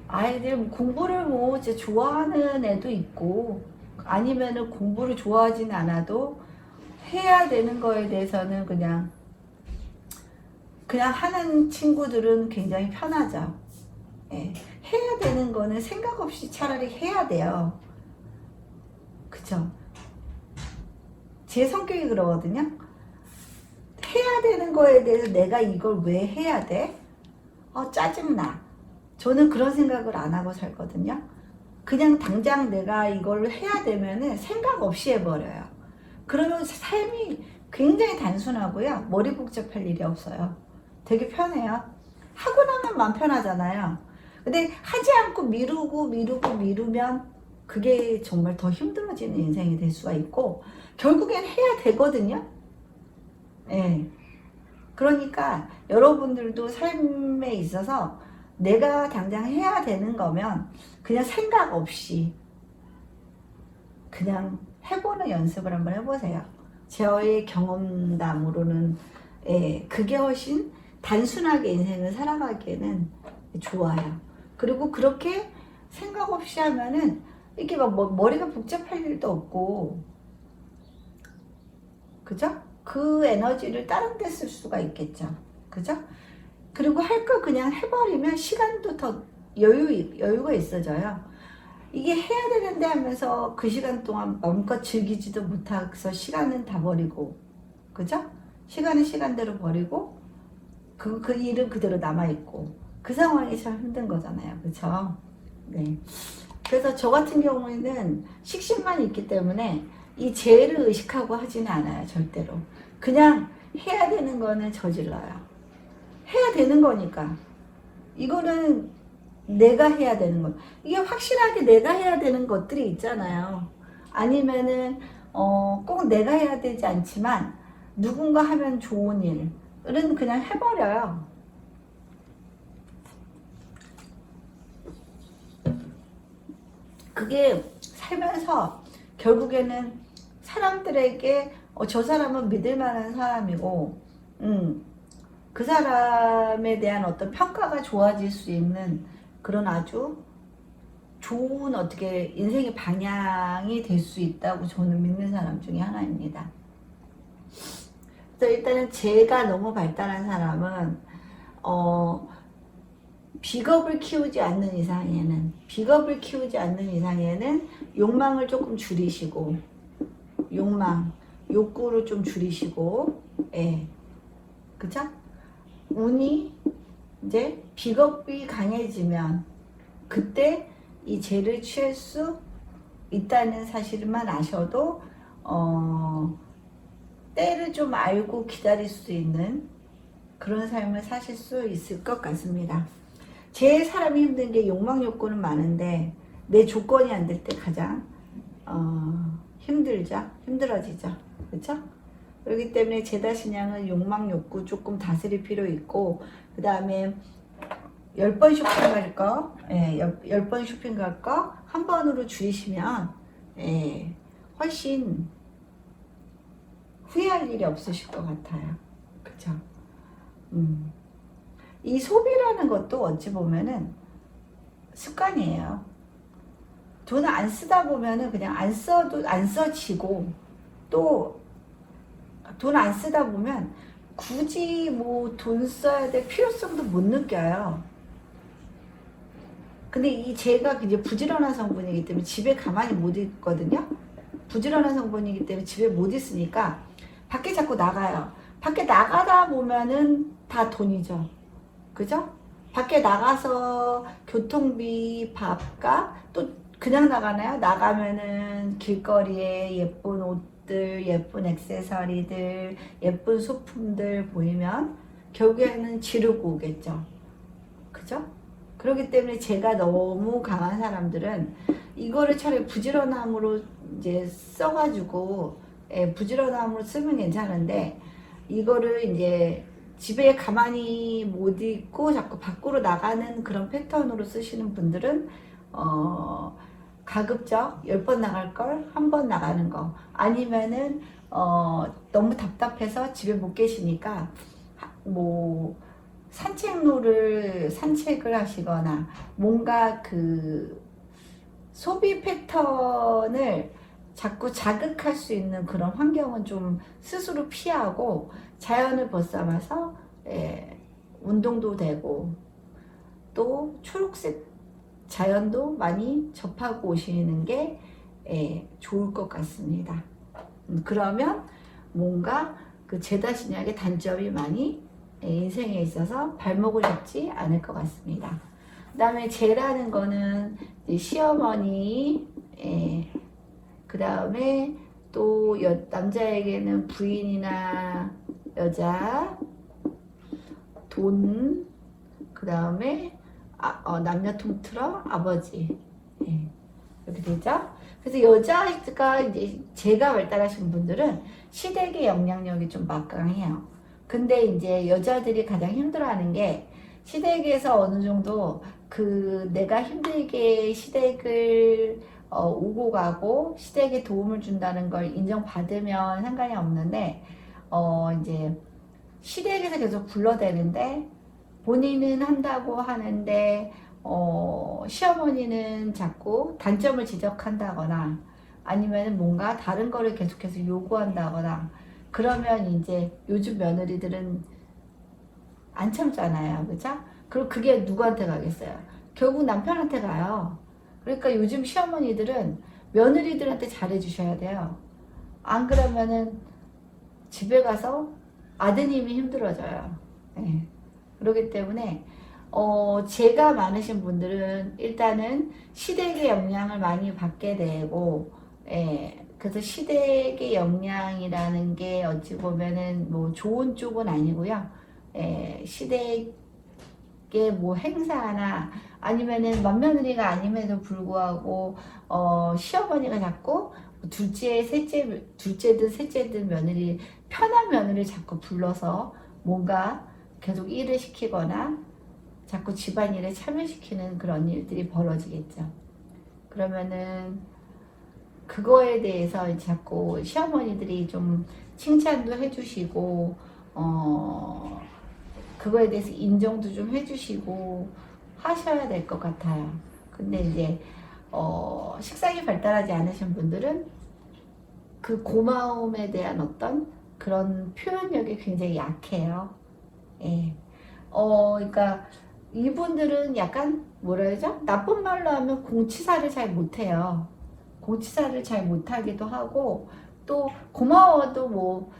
아이들 공부를 이제 좋아하는 애도 있고, 아니면은 공부를 좋아하진 않아도 해야 되는 거에 대해서는 그냥 하는 친구들은 굉장히 편하죠. 예. 해야 되는 거는 생각 없이 차라리 해야 돼요. 그쵸? 제 성격이 그러거든요. 해야 되는 거에 대해서 내가 이걸 왜 해야 돼? 짜증나. 저는 그런 생각을 안 하고 살거든요. 그냥 당장 내가 이걸 해야 되면은 생각 없이 해버려요. 그러면 삶이 굉장히 단순하고요. 머리 복잡할 일이 없어요. 되게 편해요. 하고 나면 마음 편하잖아요. 근데 하지 않고 미루면 그게 정말 더 힘들어지는 인생이 될 수가 있고, 결국엔 해야 되거든요. 예. 그러니까 여러분들도 삶에 있어서 내가 당장 해야 되는 거면 그냥 생각 없이 그냥 해보는 연습을 한번 해보세요. 저의 경험담으로는 그게 훨씬 단순하게 인생을 살아가기에는 좋아요. 그리고 그렇게 생각 없이 하면은 이렇게 막 머리가 복잡할 일도 없고, 그죠? 그 에너지를 다른 데 쓸 수가 있겠죠. 그죠? 그리고 할 거 그냥 해버리면 시간도 더 여유가 있어져요. 이게 해야 되는데 하면서 그 시간 동안 마음껏 즐기지도 못해서 시간은 다 버리고, 그죠? 시간은 시간대로 버리고, 그 일은 그대로 남아있고, 그 상황이 참 힘든 거잖아요. 그쵸? 네. 그래서 저 같은 경우에는 식신만 있기 때문에 이 죄를 의식하고 하지는 않아요. 절대로. 그냥 해야 되는 거는 저질러요. 해야 되는 거니까. 이거는 내가 해야 되는 것. 이게 확실하게 내가 해야 되는 것들이 있잖아요. 아니면은 꼭 내가 해야 되지 않지만 누군가 하면 좋은 일은 그냥 해버려요. 그게 살면서 결국에는 사람들에게 저 사람은 믿을 만한 사람이고, 그 사람에 대한 어떤 평가가 좋아질 수 있는 그런 아주 좋은 어떻게 인생의 방향이 될 수 있다고 저는 믿는 사람 중에 하나입니다. 그래서 일단은 제가 너무 발달한 사람은 비겁을 키우지 않는 이상에는 욕망을 조금 줄이시고, 욕구를 좀 줄이시고, 그죠? 운이 이제 비겁이 강해지면 그때 이 죄를 취할 수 있다는 사실만 아셔도 때를 좀 알고 기다릴 수 있는 그런 삶을 사실 수 있을 것 같습니다. 제일 사람이 힘든 게 욕망 욕구는 많은데 내 조건이 안 될 때 가장 힘들어지죠. 그렇죠? 그렇기 때문에 제다신양은 욕망 욕구 조금 다스릴 필요 있고, 그 다음에 10번 쇼핑 갈 거, 10번 쇼핑 갈 거 한 번으로 줄이시면 훨씬 후회할 일이 없으실 것 같아요. 그쵸? 이 소비라는 것도 어찌 보면은 습관이에요. 돈을 안 쓰다 보면은 그냥 안 써도 안 써지고, 또 돈 안 쓰다 보면 굳이 뭐 돈 써야 될 필요성도 못 느껴요. 근데 이 제가 이제 부지런한 성분이기 때문에 집에 가만히 못 있거든요. 부지런한 성분이기 때문에 집에 못 있으니까 밖에 자꾸 나가요. 밖에 나가다 보면은 다 돈이죠. 그죠? 밖에 나가서 교통비, 밥값, 또 그냥 나가나요? 나가면은 길거리에 예쁜 옷들, 예쁜 액세서리들, 예쁜 소품들 보이면 결국에는 지르고 오겠죠. 그죠? 그렇기 때문에 제가 너무 강한 사람들은 이거를 차라리 부지런함으로 이제 써가지고, 부지런함으로 쓰면 괜찮은데, 이거를 이제 집에 가만히 못 있고 자꾸 밖으로 나가는 그런 패턴으로 쓰시는 분들은 가급적 10번 나갈 걸 한 번 나가는 거, 아니면은 너무 답답해서 집에 못 계시니까 뭐 산책을 하시거나, 뭔가 그 소비 패턴을 자꾸 자극할 수 있는 그런 환경은 좀 스스로 피하고 자연을 벗삼아서 운동도 되고, 또 초록색 자연도 많이 접하고 오시는 게 좋을 것 같습니다. 그러면 뭔가 그 제다신약의 단점이 많이 인생에 있어서 발목을 잡지 않을 것 같습니다. 그 다음에 제라는 거는 시어머니, 그 다음에 또 남자에게는 부인이나 여자, 돈, 그 다음에 남녀 통틀어 아버지, 이렇게 되죠. 그래서 여자가 이제 제가 발달하신 분들은 시댁의 영향력이 좀 막강해요. 근데 이제 여자들이 가장 힘들어하는 게, 시댁에서 어느 정도 그 내가 힘들게 시댁을 오고 가고 시댁에 도움을 준다는 걸 인정받으면 상관이 없는데, 이제 시댁에서 계속 불러대는데 본인은 한다고 하는데 시어머니는 자꾸 단점을 지적한다거나, 아니면 뭔가 다른 거를 계속해서 요구한다거나, 그러면 이제 요즘 며느리들은 안 참잖아요. 그죠? 그리고 그게 누구한테 가겠어요? 결국 남편한테 가요. 그러니까 요즘 시어머니들은 며느리들한테 잘해주셔야 돼요. 안 그러면은 집에 가서 아드님이 힘들어져요. 네. 그렇기 때문에 제가 많으신 분들은 일단은 시댁의 영향을 많이 받게 되고, 그래서 시댁의 영향이라는 게 어찌 보면은 뭐 좋은 쪽은 아니고요. 시댁의 뭐 행사나, 아니면은 맏며느리가 아님에도 불구하고 시어머니가 자꾸 둘째든 셋째든 며느리, 편한 며느리를 자꾸 불러서 뭔가 계속 일을 시키거나 자꾸 집안일에 참여시키는 그런 일들이 벌어지겠죠. 그러면은 그거에 대해서 자꾸 시어머니들이 좀 칭찬도 해주시고, 그거에 대해서 인정도 좀 해주시고 하셔야 될 것 같아요. 근데 이제 식상이 발달하지 않으신 분들은 그 고마움에 대한 어떤 그런 표현력이 굉장히 약해요. 예. 그러니까 이분들은 약간 뭐라 그러죠? 나쁜 말로 하면 공치사를 잘 못해요. 공치사를 잘 못하기도 하고, 또 고마워도 뭐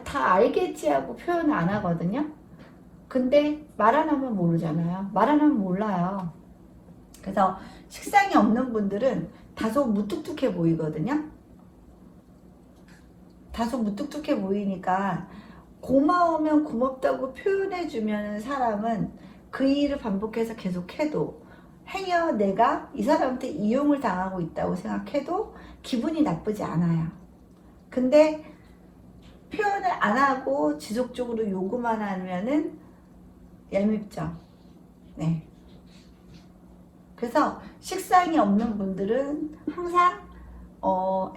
다 알겠지 하고 표현을 안 하거든요. 근데 말 안 하면 모르잖아요. 말 안 하면 몰라요. 그래서 식상이 없는 분들은 다소 무뚝뚝해 보이거든요. 다소 무뚝뚝해 보이니까 고마우면 고맙다고 표현해주면 사람은 그 일을 반복해서 계속해도 행여 내가 이 사람한테 이용을 당하고 있다고 생각해도 기분이 나쁘지 않아요. 근데 표현을 안 하고 지속적으로 요구만 하면은 얄밉죠. 네. 그래서 식상이 없는 분들은 항상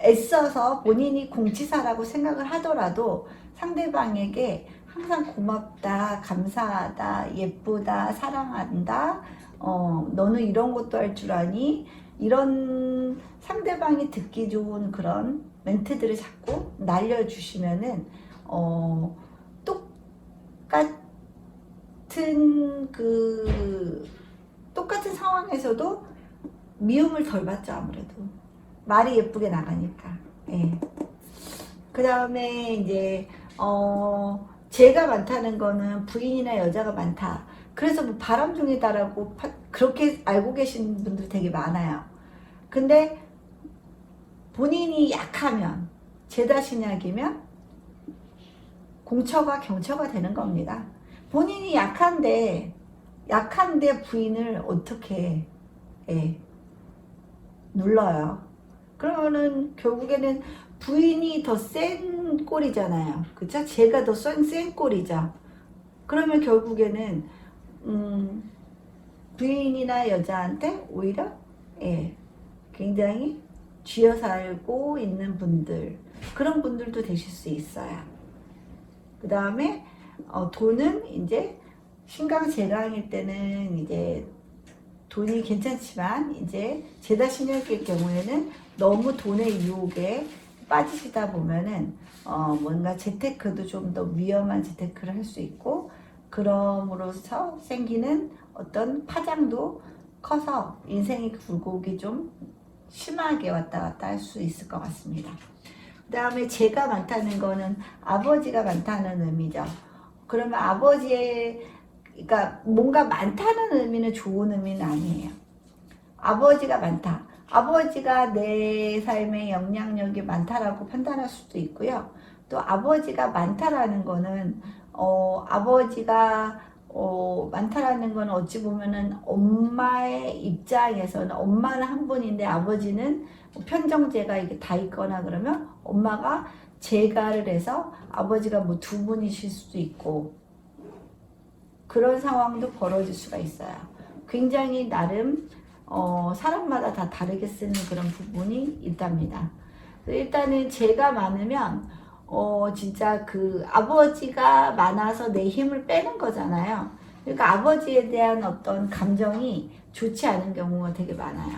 애써서 본인이 공치사라고 생각을 하더라도 상대방에게 항상 고맙다, 감사하다, 예쁘다, 사랑한다, 너는 이런 것도 할 줄 아니? 이런 상대방이 듣기 좋은 그런 멘트들을 자꾸 날려주시면은, 똑같은 상황에서도 미움을 덜 받죠, 아무래도. 말이 예쁘게 나가니까. 예. 그 다음에 이제, 죄가 많다는 거는 부인이나 여자가 많다. 그래서 뭐 바람둥이다라고 그렇게 알고 계신 분들 되게 많아요. 근데 본인이 약하면, 죄다신약이면 공처가 경처가 되는 겁니다. 본인이 약한데 부인을 어떻게 눌러요. 그러면은 결국에는 부인이 더 센 꼴이잖아요. 그쵸? 제가 더 센 꼴이죠. 그러면 결국에는 부인이나 여자한테 오히려 굉장히 쥐어 살고 있는 분들, 그런 분들도 되실 수 있어요. 그 다음에 돈은 이제 신강제강일 때는 이제 돈이 괜찮지만 이제 제다신약일 경우에는 너무 돈의 유혹에 빠지시다 보면은 뭔가 재테크도 좀 더 위험한 재테크를 할 수 있고, 그럼으로써 생기는 어떤 파장도 커서 인생의 굴곡이 좀 심하게 왔다 갔다 할 수 있을 것 같습니다. 그 다음에 재가 많다는 거는 아버지가 많다는 의미죠. 그러면 아버지의, 그러니까 뭔가 많다는 의미는 좋은 의미는 아니에요. 아버지가 많다. 아버지가 내 삶에 영향력이 많다라고 판단할 수도 있고요. 또 아버지가 많다라는 거는 아버지가 많다라는 건 어찌 보면은 엄마의 입장에서는, 엄마는 한 분인데 아버지는 편정제가 이게 다 있거나 그러면 엄마가 재가를 해서 아버지가 뭐 두 분이실 수도 있고, 그런 상황도 벌어질 수가 있어요. 굉장히 나름 사람마다 다 다르게 쓰는 그런 부분이 있답니다. 일단은 재가 많으면 진짜 그 아버지가 많아서 내 힘을 빼는 거잖아요. 그러니까 아버지에 대한 어떤 감정이 좋지 않은 경우가 되게 많아요.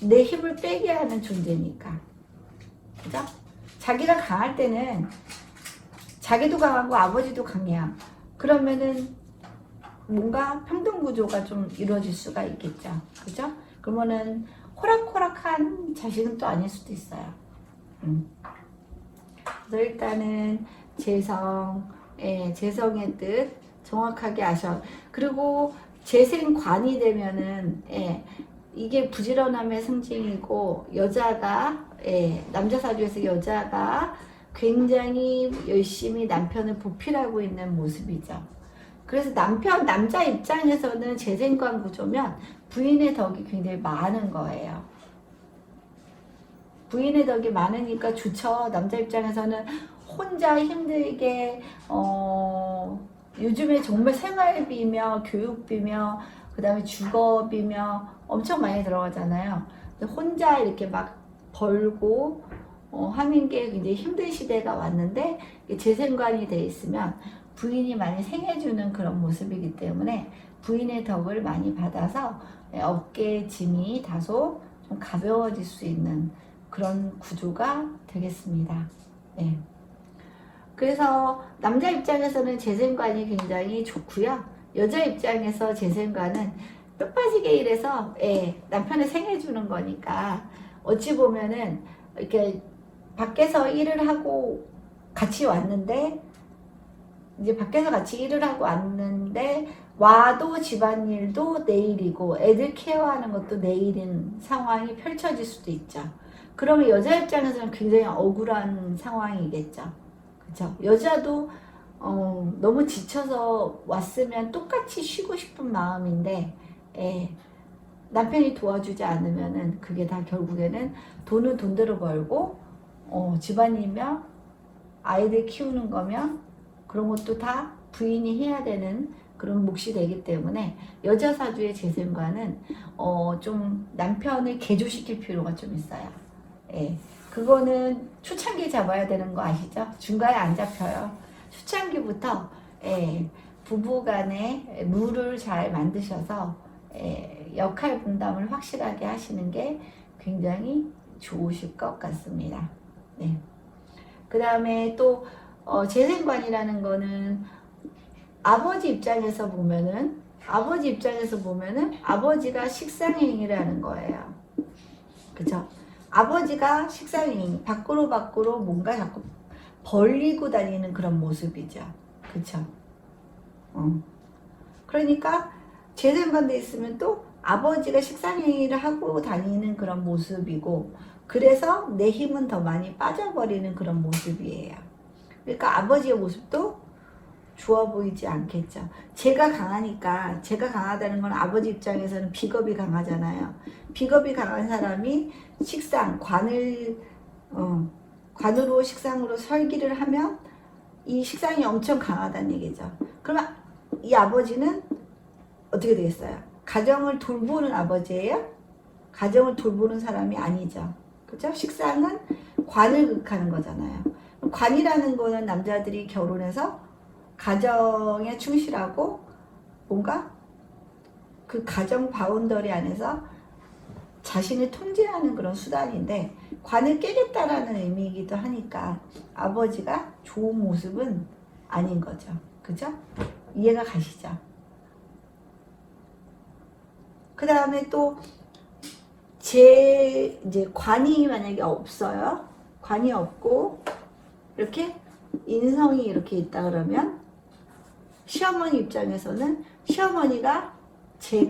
내 힘을 빼게 하는 존재니까. 그죠? 자기가 강할 때는 자기도 강하고 아버지도 강해요. 그러면은 뭔가 평등구조가 좀 이루어질 수가 있겠죠. 그죠? 그러면은 호락호락한 자식은 또 아닐 수도 있어요. 그래서 일단은 재성의 뜻 정확하게 아셔. 그리고 재생관이 되면은 이게 부지런함의 상징이고, 여자가 남자 사주에서 여자가 굉장히 열심히 남편을 보필하고 있는 모습이죠. 그래서 남자 입장에서는 재생관 구조면 부인의 덕이 굉장히 많은 거예요. 부인의 덕이 많으니까 좋죠. 남자 입장에서는 혼자 힘들게 요즘에 정말 생활비며 교육비며 그 다음에 주거비며 엄청 많이 들어가잖아요. 혼자 이렇게 막 벌고 하는 게 굉장히 힘든 시대가 왔는데, 재생관이 돼 있으면 부인이 많이 생해주는 그런 모습이기 때문에 부인의 덕을 많이 받아서 어깨의 짐이 다소 좀 가벼워질 수 있는 그런 구조가 되겠습니다. 네. 그래서 남자 입장에서는 재생관이 굉장히 좋고요. 여자 입장에서 재생관은 뼈 빠지게 일해서 남편을 생해주는 거니까, 어찌 보면은 이렇게 밖에서 일을 하고 같이 왔는데, 이제 밖에서 같이 일을 하고 왔는데 와도 집안일도 내일이고 애들 케어하는 것도 내일인 상황이 펼쳐질 수도 있죠. 그러면 여자 입장에서는 굉장히 억울한 상황이겠죠. 그렇죠? 여자도 너무 지쳐서 왔으면 똑같이 쉬고 싶은 마음인데, 예, 남편이 도와주지 않으면은 그게 다 결국에는 돈은 돈대로 벌고, 집안이며 아이들 키우는 거며 그런 것도 다 부인이 해야 되는 그런 몫이 되기 때문에 여자 사주의 제 생각은 좀 남편을 개조시킬 필요가 좀 있어요. 예, 그거는 초창기에 잡아야 되는 거 아시죠? 중간에 안 잡혀요. 초창기부터 예, 부부간에 룰을 잘 만드셔서 역할 분담을 확실하게 하시는 게 굉장히 좋으실 것 같습니다. 네. 그 다음에 또 재생관이라는 거는 아버지 입장에서 보면은 아버지가 식상행위를 하는 거예요. 그죠? 아버지가 식상행위 밖으로 뭔가 자꾸 벌리고 다니는 그런 모습이죠. 그쵸? 그러니까 재생관돼 있으면 또 아버지가 식상행위를 하고 다니는 그런 모습이고, 그래서 내 힘은 더 많이 빠져버리는 그런 모습이에요. 그러니까 아버지의 모습도 좋아 보이지 않겠죠. 제가 강하다는 건 아버지 입장에서는 비겁이 강하잖아요. 비겁이 강한 사람이 관으로 식상으로 설기를 하면 이 식상이 엄청 강하다는 얘기죠. 그러면 이 아버지는 어떻게 되겠어요? 가정을 돌보는 아버지예요? 가정을 돌보는 사람이 아니죠. 그죠? 식상은 관을 극하는 거잖아요. 관이라는 거는 남자들이 결혼해서 가정에 충실하고 뭔가 그 가정 바운더리 안에서 자신을 통제하는 그런 수단인데, 관을 깨겠다라는 의미이기도 하니까 아버지가 좋은 모습은 아닌 거죠. 그죠? 이해가 가시죠? 그 다음에 또 이제 관이 만약에 없어요. 관이 없고 이렇게 인성이 이렇게 있다 그러면 시어머니 입장에서는 시어머니가 제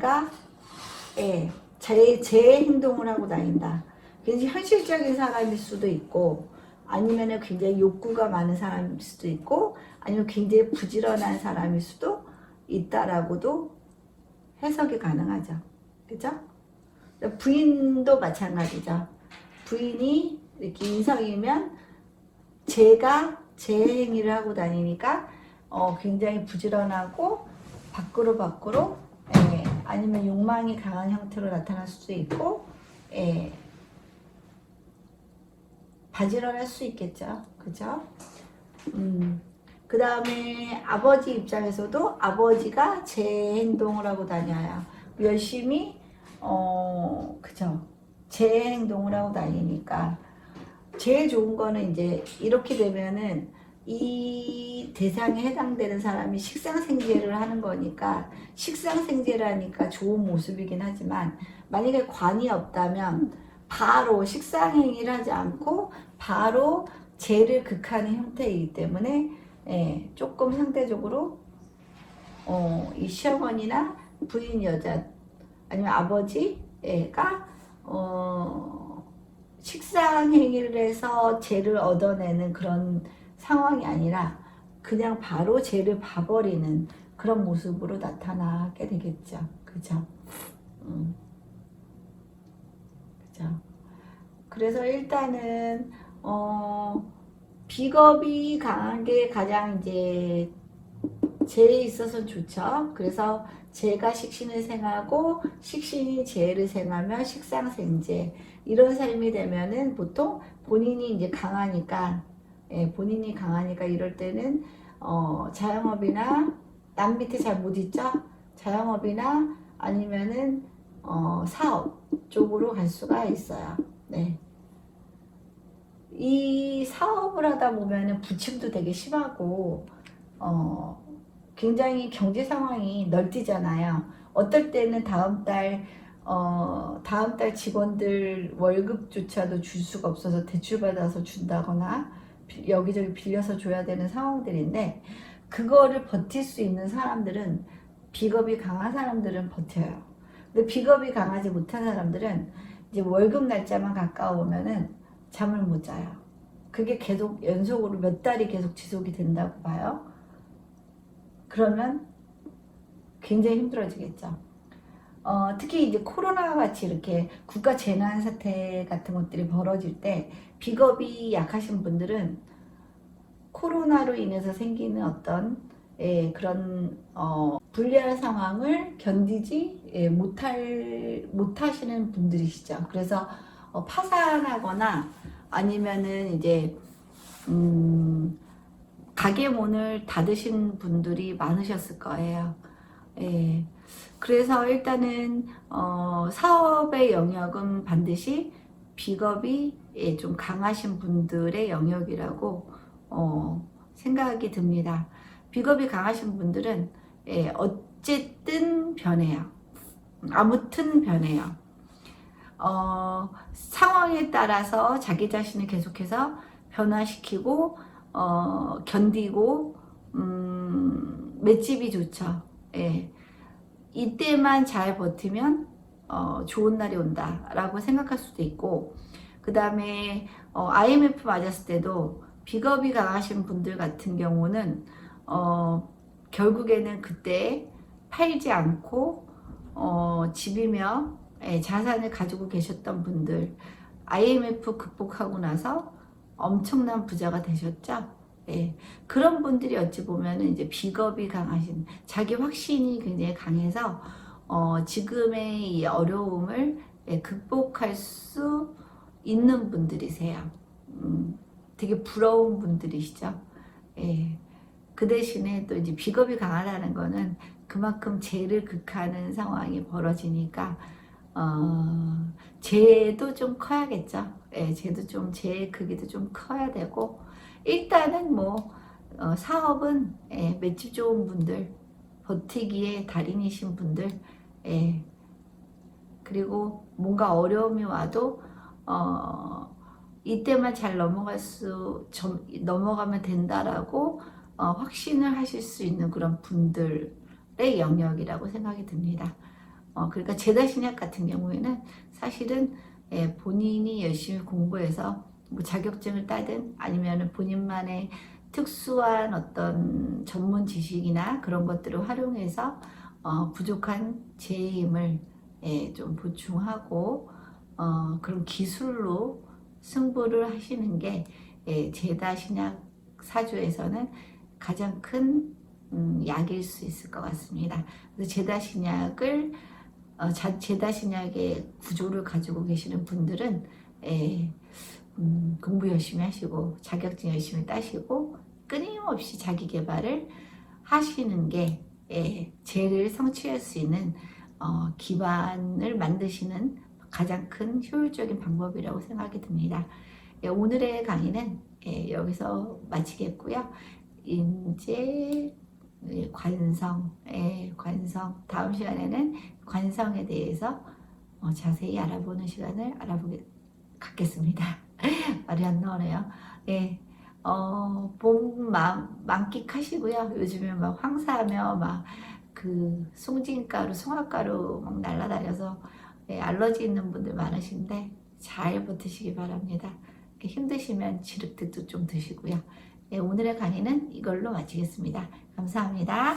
행동을 하고 다닌다. 굉장히 현실적인 사람일 수도 있고, 아니면 굉장히 욕구가 많은 사람일 수도 있고, 아니면 굉장히 부지런한 사람일 수도 있다라고도 해석이 가능하죠. 그죠? 부인도 마찬가지죠. 부인이 이렇게 인성이면 제 행위를 하고 다니니까 굉장히 부지런하고 밖으로 아니면 욕망이 강한 형태로 나타날 수도 있고 바지런할 수 있겠죠. 그죠? 그 다음에 아버지 입장에서도 아버지가 제 행동을 하고 다녀요. 열심히 그죠? 제 행동을 하고 다니니까 제일 좋은 거는 이제 이렇게 되면은 이 대상에 해당되는 사람이 식상생재를 하는 거니까, 식상생재를 하니까 좋은 모습이긴 하지만, 만약에 관이 없다면 바로 식상행위를 하지 않고 바로 죄를 극하는 형태이기 때문에 조금 상대적으로 이 시어머니나 부인 여자 아니면 아버지가 식상행위를 해서 죄를 얻어내는 그런 상황이 아니라 그냥 바로 죄를 봐버리는 그런 모습으로 나타나게 되겠죠. 그죠? 그죠? 그래서 일단은 비겁이 강한 게 가장 이제 죄에 있어서는 좋죠. 그래서 죄가 식신을 생하고 식신이 죄를 생하면 식상생죄, 이런 삶이 되면은 보통 본인이 이제 강하니까 이럴 때는 자영업이나 남 밑에 잘 못 있죠. 자영업이나 아니면은 사업 쪽으로 갈 수가 있어요. 네. 이 사업을 하다 보면은 부침도 되게 심하고 굉장히 경제 상황이 널뛰잖아요. 어떨 때는 다음 달 직원들 월급조차도 줄 수가 없어서 대출받아서 준다거나 여기저기 빌려서 줘야 되는 상황들인데, 그거를 버틸 수 있는 사람들은, 비겁이 강한 사람들은 버텨요. 근데 비겁이 강하지 못한 사람들은 이제 월급 날짜만 가까우면은 잠을 못 자요. 그게 계속 연속으로 몇 달이 계속 지속이 된다고 봐요. 그러면 굉장히 힘들어지겠죠. 특히 이제 코로나 같이 이렇게 국가 재난 사태 같은 것들이 벌어질 때 비겁이 약하신 분들은 코로나로 인해서 생기는 어떤 그런 불리한 상황을 견디지 못하시는 분들이시죠. 그래서 파산하거나 아니면은 이제 가게 문을 닫으신 분들이 많으셨을 거예요. 예. 그래서 일단은 사업의 영역은 반드시 비겁이 좀 강하신 분들의 영역이라고 생각이 듭니다. 비겁이 강하신 분들은 어쨌든 변해요. 아무튼 변해요. 상황에 따라서 자기 자신을 계속해서 변화시키고 견디고 맷집이 좋죠. 예. 이때만 잘 버티면 좋은 날이 온다라고 생각할 수도 있고, 그 다음에 IMF 맞았을 때도 비겁이 강하신 분들 같은 경우는 결국에는 그때 팔지 않고 집이며 자산을 가지고 계셨던 분들, IMF 극복하고 나서 엄청난 부자가 되셨죠. 예, 그런 분들이 어찌 보면 이제 비겁이 강하신, 자기 확신이 굉장히 강해서 지금의 이 어려움을 극복할 수 있는 분들이세요. 되게 부러운 분들이시죠. 예, 그 대신에 또 이제 비겁이 강하다는 거는 그만큼 죄를 극하는 상황이 벌어지니까 죄도 좀 커야겠죠. 예, 죄도 좀, 죄의 크기도 좀 커야 되고, 일단은 뭐 사업은 맷집 좋은 분들, 버티기에 달인이신 분들, 그리고 뭔가 어려움이 와도 이때만 잘 넘어가면 된다라고 확신을 하실 수 있는 그런 분들의 영역이라고 생각이 듭니다. 그러니까 제다신약 같은 경우에는 사실은 본인이 열심히 공부해서 뭐 자격증을 따든 아니면 본인만의 특수한 어떤 전문 지식이나 그런 것들을 활용해서 부족한 제 힘을 좀 보충하고 그런 기술로 승부를 하시는 게 제다신약 사주에서는 가장 큰 약일 수 있을 것 같습니다. 그래서 제다신약을 제다신약의 구조를 가지고 계시는 분들은 공부 열심히 하시고 자격증 열심히 따시고 끊임없이 자기 개발을 하시는 게 죄를 성취할 수 있는 기반을 만드시는 가장 큰 효율적인 방법이라고 생각이 듭니다. 오늘의 강의는 여기서 마치겠고요. 이제 관성 다음 시간에는 관성에 대해서 자세히 알아보는 시간을 갖겠습니다. 말이 안 나오네요. 예, 봄 만끽하시고요. 요즘에 막 황사하며 막 그 송진가루, 송화가루 막 날아다녀서 알러지 있는 분들 많으신데 잘 버티시기 바랍니다. 힘드시면 지륵득도 좀 드시고요. 오늘의 강의는 이걸로 마치겠습니다. 감사합니다.